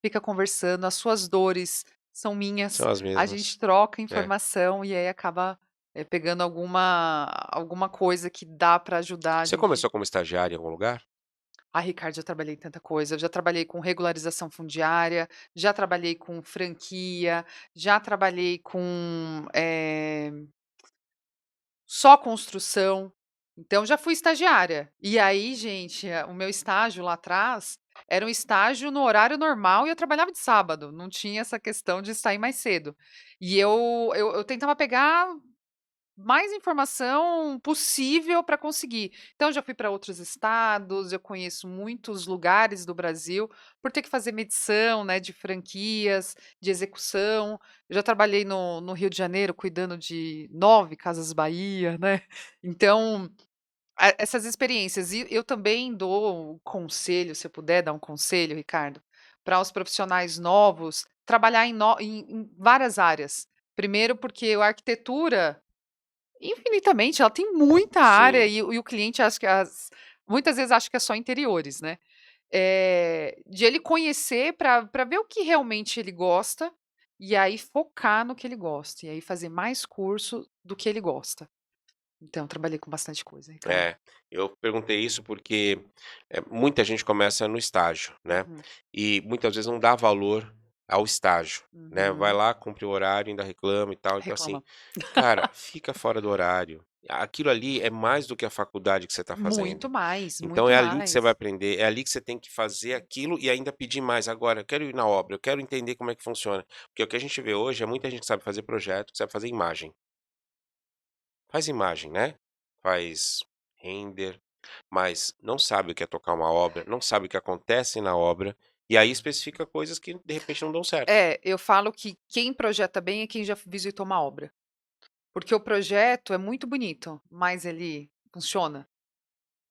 fica conversando, as suas dores são minhas, São as a gente mesmas. troca É. informação e aí acaba, pegando alguma coisa que dá para ajudar a Você gente. começou como estagiário em algum lugar? Ah, Ricardo, já trabalhei em tanta coisa. Eu já trabalhei com regularização fundiária, já trabalhei com franquia, já trabalhei com, só construção. Então já fui estagiária. E aí, gente, o meu estágio lá atrás era um estágio no horário normal e eu trabalhava de sábado, não tinha essa questão de sair mais cedo. E eu tentava pegar mais informação possível para conseguir. Então eu já fui para outros estados, eu conheço muitos lugares do Brasil, por ter que fazer medição, né, de franquias, de execução. Eu já trabalhei no Rio de Janeiro cuidando de 9 Casas Bahia, né. Então, essas experiências. E eu também dou um conselho, se eu puder dar um conselho, Ricardo, para os profissionais novos trabalhar em várias áreas. Primeiro porque a arquitetura, infinitamente, ela tem muita área Sim. e o cliente acha que muitas vezes acha que é só interiores, né. De ele conhecer para ver o que realmente ele gosta, e aí focar no que ele gosta, e aí fazer mais curso do que ele gosta. Então trabalhei com bastante coisa, Ricardo. É, eu perguntei isso porque, muita gente começa no estágio, né, Uhum, e muitas vezes não dá valor ao estágio, né, vai uhum. lá, cumpre o horário, ainda reclama e tal, então assim, Reclama. cara, fica fora do horário. Aquilo ali é mais do que a faculdade que você está Muito fazendo. mais, Então muito é ali que você vai mais. aprender, é ali que você tem que fazer aquilo e ainda pedir mais. Agora, eu quero ir na obra, eu quero entender como é que funciona, porque o que a gente vê hoje é muita gente que sabe fazer projeto, que sabe fazer imagem. Faz imagem, né, faz render, mas não sabe o que é tocar uma obra, não sabe o que acontece na obra, e aí especifica coisas que de repente não dão certo. É, eu falo que quem projeta bem é quem já visitou uma obra, porque o projeto é muito bonito, mas ele funciona,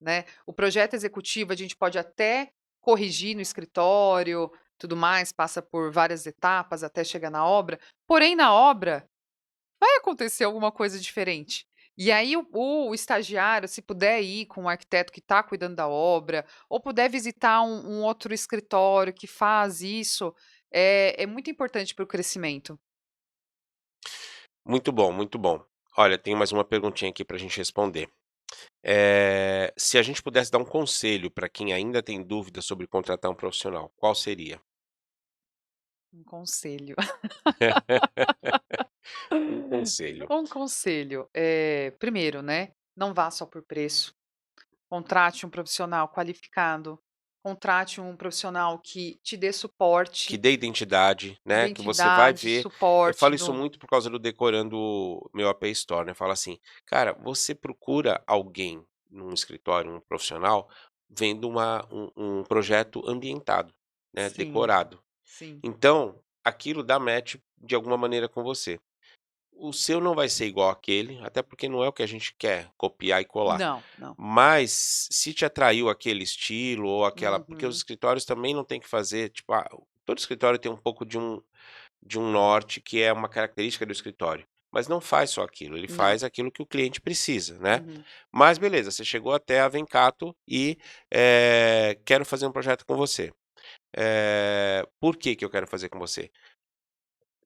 né. O projeto executivo a gente pode até corrigir no escritório, tudo mais, passa por várias etapas até chegar na obra, porém na obra vai acontecer alguma coisa diferente. E aí o estagiário, se puder ir com o arquiteto que está cuidando da obra, ou puder visitar um outro escritório que faz isso, é muito importante para o crescimento. Muito bom, muito bom. Olha, tem mais uma perguntinha aqui para a gente responder. Se a gente pudesse dar um conselho para quem ainda tem dúvida sobre contratar um profissional, qual seria? Um conselho. Um conselho. Um conselho, primeiro, né, não vá só por preço, contrate um profissional qualificado, contrate um profissional que te dê Que suporte, dê identidade, né, que você vai identidade, ver. Eu suporte falo isso no muito por causa do Decorando Meu AP Store, né, fala assim: "Cara, você procura alguém num escritório, um profissional, vendo um projeto ambientado, né, sim, decorado. sim. Então, aquilo dá match de alguma maneira com você. O seu não vai ser igual àquele, até porque não é o que a gente quer, copiar e colar. Não, não. Mas se te atraiu aquele estilo ou aquela porque os Uhum. escritórios também não tem que fazer, tipo, todo escritório tem um pouco de um norte que é uma característica do escritório, mas não faz só aquilo, ele Não. faz aquilo que o cliente precisa, né. Uhum. Mas beleza, você chegou até a Vencato e, quero fazer um projeto com você. Por que que eu quero fazer com você?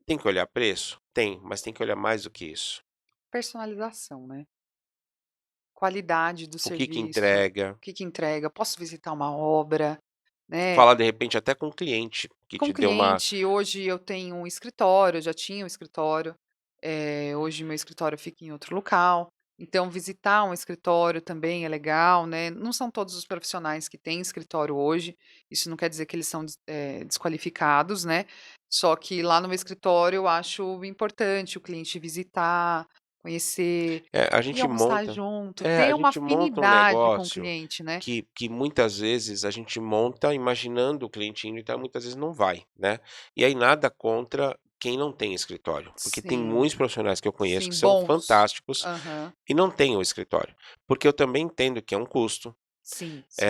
Tem que olhar preço? Tem, mas tem que olhar mais do que isso. Personalização, né. Qualidade do O que que serviço, entrega, o que que entrega, posso visitar uma obra, né. falar de repente até com o cliente que Com te deu uma cliente, hoje eu tenho um escritório, eu já tinha um escritório, hoje meu escritório fica em outro local, então visitar um escritório também é legal, né. Não são todos os profissionais que têm escritório hoje, isso não quer dizer que eles são desqualificados, né, só que lá no meu escritório eu acho importante o cliente visitar, conhecer, a ir gente almoçar monta junto, a ter uma gente monta um afinidade com o negócio cliente, né. que muitas vezes a gente monta imaginando o cliente indo, então muitas vezes não vai, né. E aí nada contra quem não tem escritório, porque tem Sim, muitos profissionais que eu conheço sim, que são bons. fantásticos Aham. e não têm o escritório, porque eu também entendo que é um custo. Sim, sim.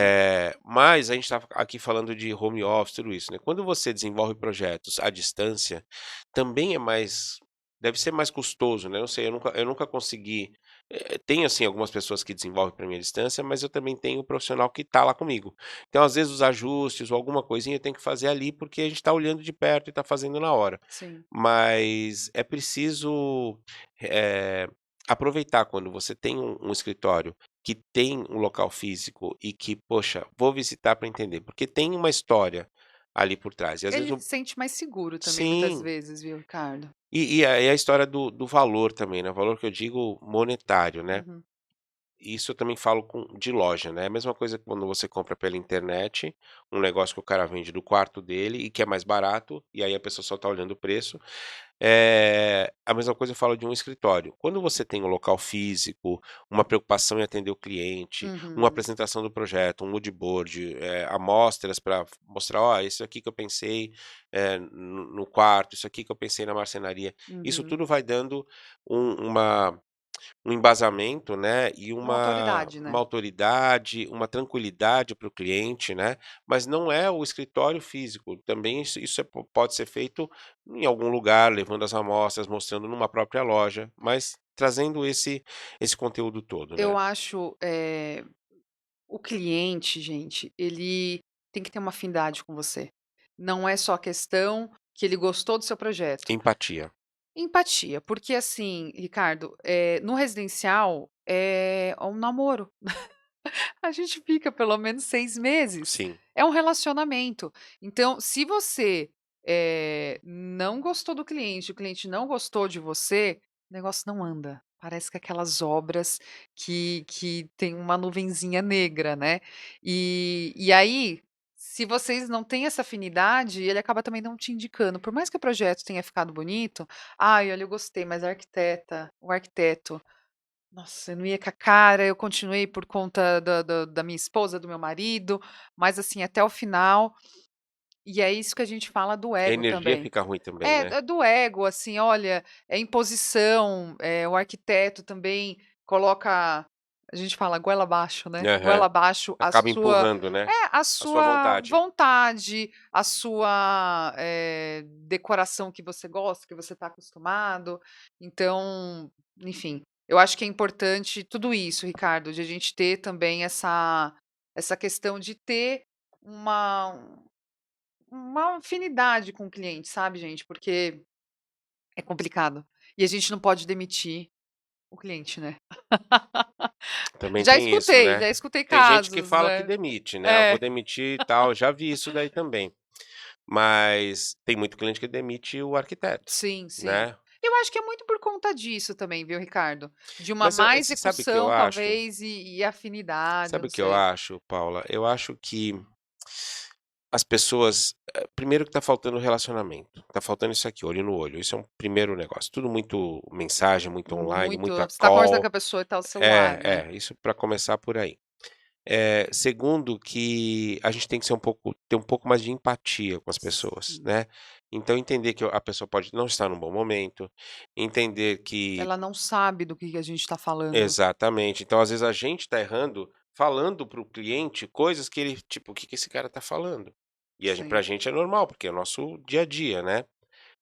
Mas a gente está aqui falando de home office, tudo isso, né. Quando você desenvolve projetos à distância, também é mais deve ser mais custoso, né, não sei, eu nunca consegui tem, assim, algumas pessoas que desenvolvem para mim à distância, mas eu também tenho o profissional que está lá comigo. Então, às vezes, os ajustes ou alguma coisinha eu tenho que fazer ali, porque a gente está olhando de perto e está fazendo na hora. Sim. Mas é preciso, eh, aproveitar quando você tem um escritório que tem um local físico e que, poxa, vou visitar para entender, porque tem uma história ali por trás. E às vezes Ele se sente mais seguro também muitas sim, vezes, viu, Ricardo? e a história do valor também, né, o valor que eu digo monetário, né. Uhum. isso eu também falo de loja, né, a mesma coisa que quando você compra pela internet, um negócio que o cara vende do quarto dele e que é mais barato, e aí a pessoa só tá olhando o preço. A mesma coisa eu falo de um escritório. Quando você tem um local físico, uma preocupação em atender o cliente, uma Uhum, apresentação do projeto, um mood board, amostras para mostrar: "Ó, isso aqui que eu pensei, no quarto, isso aqui que eu pensei na marcenaria", isso uhum. tudo vai dando uma um embasamento, né, e Uma uma autoridade, uma né. autoridade, uma tranquilidade para o cliente, né, mas não é o escritório físico, também isso pode ser feito em algum lugar, levando as amostras, mostrando numa própria loja, mas trazendo esse conteúdo todo, né. Eu acho, o cliente, gente, ele tem que ter uma afinidade com você. Não é só questão que ele gostou do seu projeto. Empatia. Empatia, porque assim, Ricardo, no residencial é um namoro. A gente fica pelo menos 6 meses. Sim. É um relacionamento. Então, se você, não gostou do cliente, o cliente não gostou de você, o negócio não anda. Parece que aquelas obras que tem uma nuvenzinha negra, né. E aí, se vocês não têm essa afinidade, ele acaba também não te indicando. Por mais que o projeto tenha ficado bonito: "Ai, olha, eu gostei, mas a arquiteta, o arquiteto, nossa, eu não ia com a cara, eu continuei por conta da minha esposa, do meu marido, mas assim, até o final, e é isso que a gente fala do A ego energia também. fica ruim também, né. É do ego, assim, olha, é imposição, o arquiteto também coloca, a gente fala goela abaixo, né, goela Aham. abaixo Acaba empurrando, né, a a sua sua vontade. vontade, a sua, decoração que você gosta, que você está acostumado. Então, enfim, eu acho que é importante tudo isso, Ricardo, de a gente ter também essa questão de ter uma uma afinidade com o cliente, sabe, gente, porque é complicado. E a gente não pode demitir o cliente, né. Também tem isso, né. Já escutei Tem gente que casos, fala que né. demite, né: "Eu vou É. demitir e tal", já vi isso daí também. Mas tem muito cliente que demite o arquiteto, Sim, sim. né. Eu acho que é muito por conta disso também, viu, Ricardo? De uma Mas, má você sabe o que eu execução, acho? talvez, e afinidade, eu Sabe não o que eu sei. acho, Paula? Eu acho que as pessoas, primeiro que tá faltando relacionamento, tá faltando isso aqui, olho no olho, isso é um primeiro negócio, tudo muito mensagem, muito online, Muito, muita você tá conversando com call. a pessoa e tá o celular, né. Isso para começar por aí. Segundo que a gente tem que ser ter um pouco mais de empatia com as pessoas, Sim. né. Então entender que a pessoa pode não estar num bom momento, entender que Ela não sabe do que a gente tá falando. exatamente, então às vezes a gente está errando, falando para o cliente coisas que ele tipo: "O que que esse cara está falando?". E pra Sim. gente é normal, porque é o nosso dia a dia, né.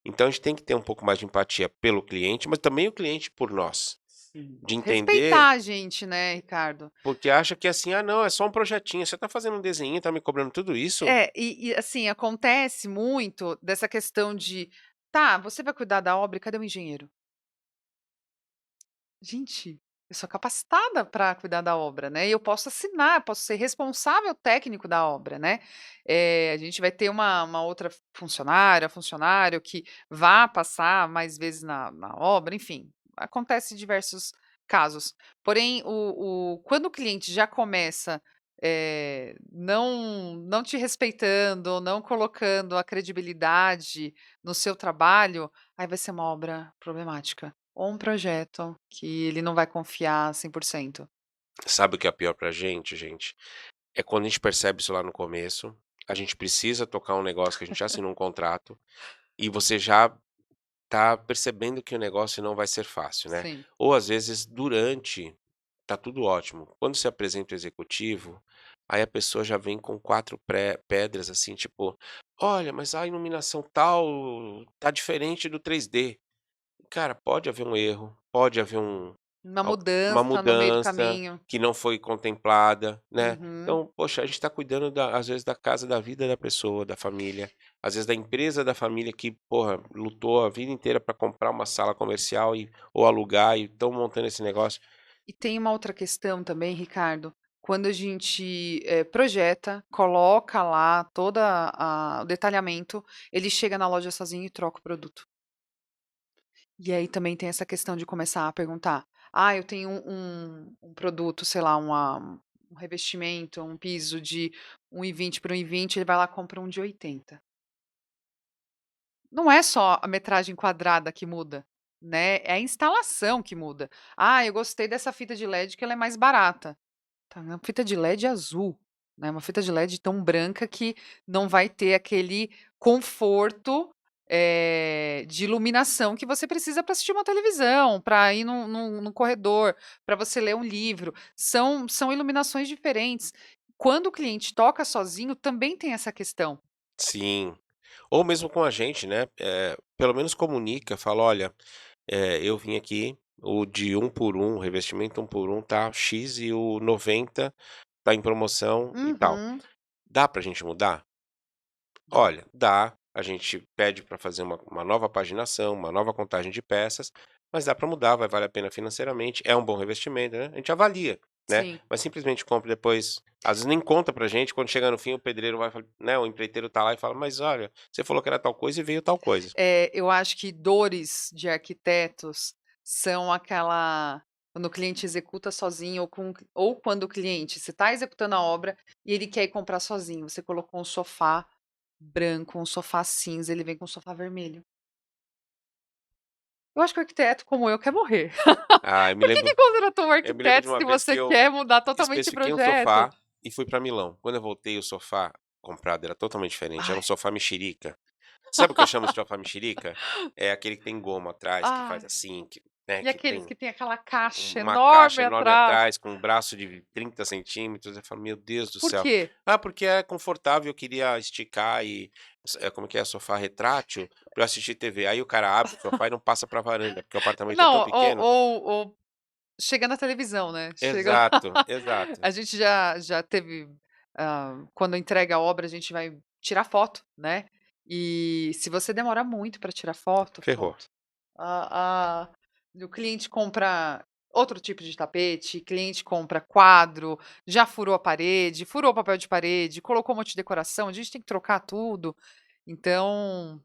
Então a gente tem que ter um pouco mais de empatia pelo cliente, mas também o cliente por nós, Sim. de entender. Respeitar a gente, né, Ricardo. Porque acha que assim: "Ah não, é só um projetinho, você tá fazendo um desenho e tá me cobrando tudo isso?". É, assim, acontece muito dessa questão de: "Tá, você vai cuidar da obra, e cadê o engenheiro?". Gente, eu sou capacitada para cuidar da obra, né, e eu posso assinar, posso ser responsável técnico da obra, né. A gente vai ter uma outra funcionária, funcionário que vá passar mais vezes na obra, enfim, acontece diversos casos. Porém, quando o cliente já começa, não te respeitando, não colocando a credibilidade no seu trabalho, aí vai ser uma obra problemática. Ou um projeto que ele não vai confiar 100%. Sabe o que é pior pra gente, gente? É quando a gente percebe isso lá no começo, a gente precisa tocar um negócio que a gente já assinou um contrato, e você já tá percebendo que o negócio não vai ser fácil, né. Sim. Ou às vezes durante, tá tudo ótimo, quando você apresenta o executivo, aí a pessoa já vem com 4 pedras, assim, tipo: "Olha, mas a iluminação tal tá diferente do 3D". Cara, pode haver um erro, pode haver Uma uma mudança no meio do mudança caminho. que não foi contemplada, né. Uhum. Então, poxa, a gente está cuidando às vezes da casa da vida da pessoa, da família, às vezes da empresa da família que, porra, lutou a vida inteira para comprar uma sala comercial ou alugar e estão montando esse negócio. E tem uma outra questão também, Ricardo, quando a gente, projeta, coloca lá toda o detalhamento, ele chega na loja sozinho e troca o produto. E aí também tem essa questão de começar a perguntar: Ah, eu tenho um produto, sei lá, um revestimento, um piso de 1,20 por 1,20, ele vai lá e compra um de 80. Não é só a metragem quadrada que muda, né, é a instalação que muda. "Ah, eu gostei dessa fita de LED que ela é mais barata". Tá, uma fita de LED azul, né, uma fita de LED tão branca que não vai ter aquele conforto, de iluminação que você precisa para assistir uma televisão, para ir num corredor, para você ler um livro. São iluminações diferentes. Quando o cliente toca sozinho, também tem essa questão. Sim. Ou mesmo com a gente, né, pelo menos comunica, fala: "Olha, eu vim aqui, o de um por um, revestimento um por um tá X e o 90 tá em promoção e tal. Uhum. Dá pra gente mudar?". Dá. Olha, dá, a gente pede para fazer uma nova paginação, uma nova contagem de peças, mas dá para mudar, vai valer a pena financeiramente, é um bom investimento, né, a gente avalia, né, Sim. mas simplesmente compra e depois, às vezes nem conta pra gente, quando chega no fim o pedreiro vai falar, né, o empreiteiro tá lá e fala: "Mas olha, você falou que era tal coisa e veio tal coisa". Eu acho que dores de arquitetos são aquela quando o cliente executa sozinho ou quando o cliente você está executando a obra e ele quer ir comprar sozinho, você colocou um sofá branco, um sofá cinza, ele vem com um sofá vermelho. Eu acho que o arquiteto, como eu, quer morrer. Ah, eu me Por que lembro que contratou um eu me lembro de arquiteto uma se vez que você eu quer mudar totalmente o especifiquei um projeto? sofá e fui pra Milão. Quando eu voltei, o sofá comprado era totalmente diferente, era um Ai, sofá mexerica. Sabe o que eu chamo de sofá mexerica? É aquele que tem goma atrás, que faz ai. assim, que, né, E que aqueles tem que tem aquela caixa uma caixa enorme enorme atrás. atrás, com um braço de 30 centímetros, eu falo: "Meu Deus do Por céu". quê? "Ah, porque é confortável, eu queria esticar e como que é? Sofá retrátil pra eu assistir TV". Aí o cara abre o sofá e não passa pra varanda, porque o apartamento é tão Não, pequeno. ou chega na televisão, né, chega Exato, exato. a gente já teve, quando entrega a obra, a gente vai tirar foto, né, e se você demora muito para tirar foto, Ferrou. pronto, a o cliente compra outro tipo de tapete, cliente compra quadro, já furou a parede, furou o papel de parede, colocou um monte de decoração, a gente tem que trocar tudo, então,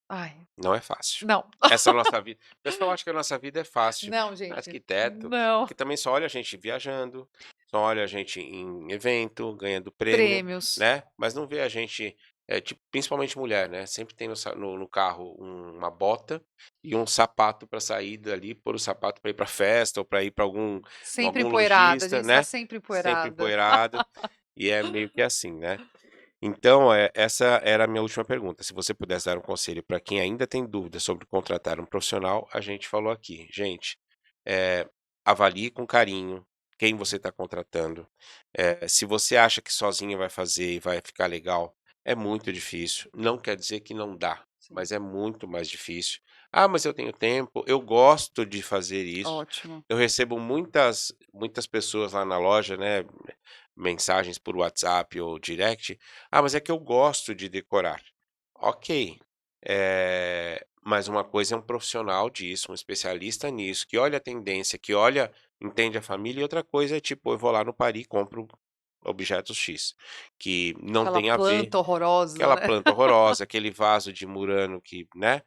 ai, Não é fácil. não, Essa nossa vida o pessoal acha que a nossa vida é fácil, não gente, arquiteto, não. porque também só olha a gente viajando, só olha a gente em evento, ganhando prêmio, Prêmios. né, mas não vê a gente, tipo, principalmente mulher, né, sempre tem no carro uma bota e um sapato para sair dali, pôr o sapato para ir para festa ou para ir para Sempre algum empoeirada, a lojista, gente está né, sempre sempre empoeirada. empoeirado, e é meio que assim, né. Então, essa era a minha última pergunta. Se você pudesse dar um conselho para quem ainda tem dúvida sobre contratar um profissional, a gente falou aqui. Gente, eh, avalie com carinho quem você está contratando. Se você acha que sozinho vai fazer e vai ficar legal, é muito difícil. Não quer dizer que não dá, Sim, mas é muito mais difícil. Ah, mas eu tenho tempo, eu gosto de fazer isso. ótimo. Eu recebo muitas pessoas lá na loja, né, mensagens por WhatsApp ou direct: "Ah, mas é que eu gosto de decorar". Ok, mas uma coisa é um profissional disso, um especialista nisso, que olha a tendência, que olha entende a família, e outra coisa é tipo, eu vou lá no Paris e compro objetos X, que não Aquela tem a ver, planta horrorosa, aquela né, planta horrorosa, aquele vaso de Murano que, né,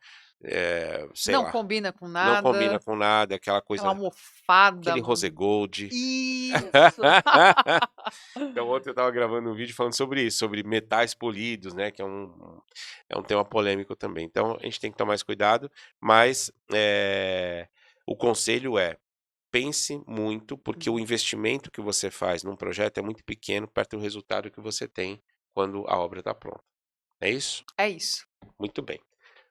sei não lá, combina com não combina nada, com nada, aquela aquela coisa, almofada aquele rose gold. isso. Então ontem eu estava gravando um vídeo falando sobre isso, sobre metais polidos, né, que é um tema polêmico também. Então a gente tem que tomar mais cuidado, mas, o conselho é: pense muito, porque o Uhum. investimento que você faz num projeto é muito pequeno perto do resultado que você tem quando a obra está pronta. É isso? É isso. Muito bem.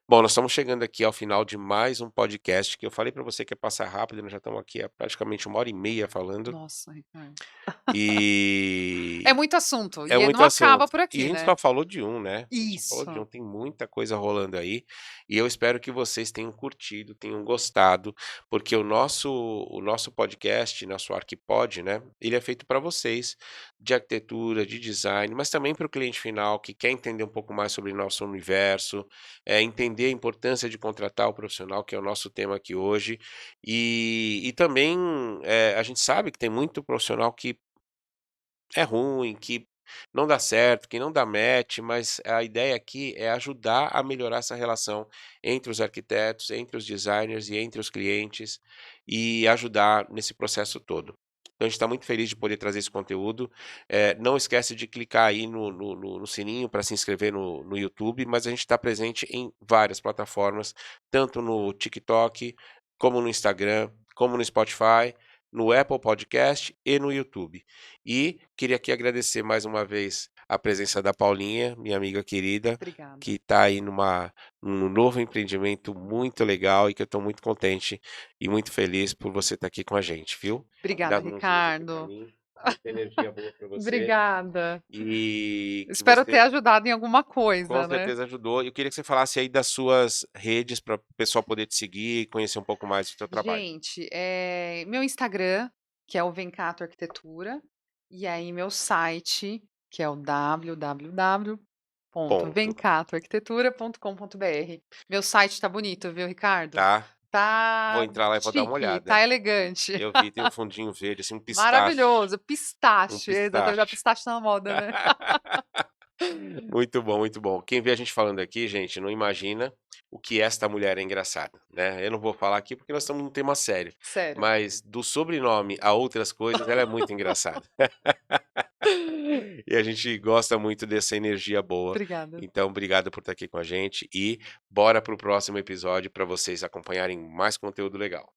Bom, nós estamos chegando aqui ao final de mais um podcast que eu falei para você que ia passar rápido, nós já estamos aqui há praticamente 1h30 falando, Nossa, Ricardo. É e muito assunto é e muito não acaba assunto. por E a aqui, gente né. só falou de um, né, a gente só falou de um, Isso. tem muita coisa rolando aí, e eu espero que vocês tenham curtido, tenham gostado, porque o nosso podcast, nosso Arquipod, né, ele é feito para vocês, de arquitetura, de design, mas também para o cliente final que quer entender um pouco mais sobre nosso universo, entender a importância de contratar o profissional, que é o nosso tema aqui hoje, e também, a gente sabe que tem muito profissional que é ruim, que não dá certo, quem não dá match, mas a ideia aqui é ajudar a melhorar essa relação entre os arquitetos, entre os designers e entre os clientes e ajudar nesse processo todo. Então a gente está muito feliz de poder trazer esse conteúdo. Não esquece de clicar aí no sininho para se inscrever no YouTube, mas a gente está presente em várias plataformas, tanto no TikTok, como no Instagram, como no Spotify, no Apple Podcast e no YouTube. E queria aqui agradecer mais uma vez a presença da Paulinha, minha amiga querida, Obrigada. que está aí num novo empreendimento muito legal e que eu estou muito contente e muito feliz por você estar aqui com a gente, viu? Obrigada, Dá mãozinhas aqui para Ricardo. mim, muita energia boa para você Obrigada. e que Espero ter você ajudado em alguma com coisa, né. certeza ajudou. Eu queria que você falasse aí das suas redes para o pessoal poder te seguir e conhecer um pouco mais do teu trabalho. Gente, meu Instagram, que é o Vencato Arquitetura, e aí meu site, que é o Ponto. www.vencatoarquitetura.com.br. Meu site tá bonito, viu, Ricardo? Tá? Vou Tá entrar lá e vou dar uma chique, tá olhada. elegante. Eu vi, tem um fundinho verde, assim, um pistache. Maravilhoso, Um pistache, exatamente, a pistache. pistache tá na moda, né. Muito bom, muito bom. Quem vê a gente falando aqui, gente, não imagina o que esta mulher é engraçada, né. Eu não vou falar aqui porque nós estamos num tema sério, Sério. mas do sobrenome a outras coisas, ela é muito engraçada. E a gente gosta muito dessa energia boa. Obrigada. Então, obrigado por estar aqui com a gente e bora para o próximo episódio para vocês acompanharem mais conteúdo legal.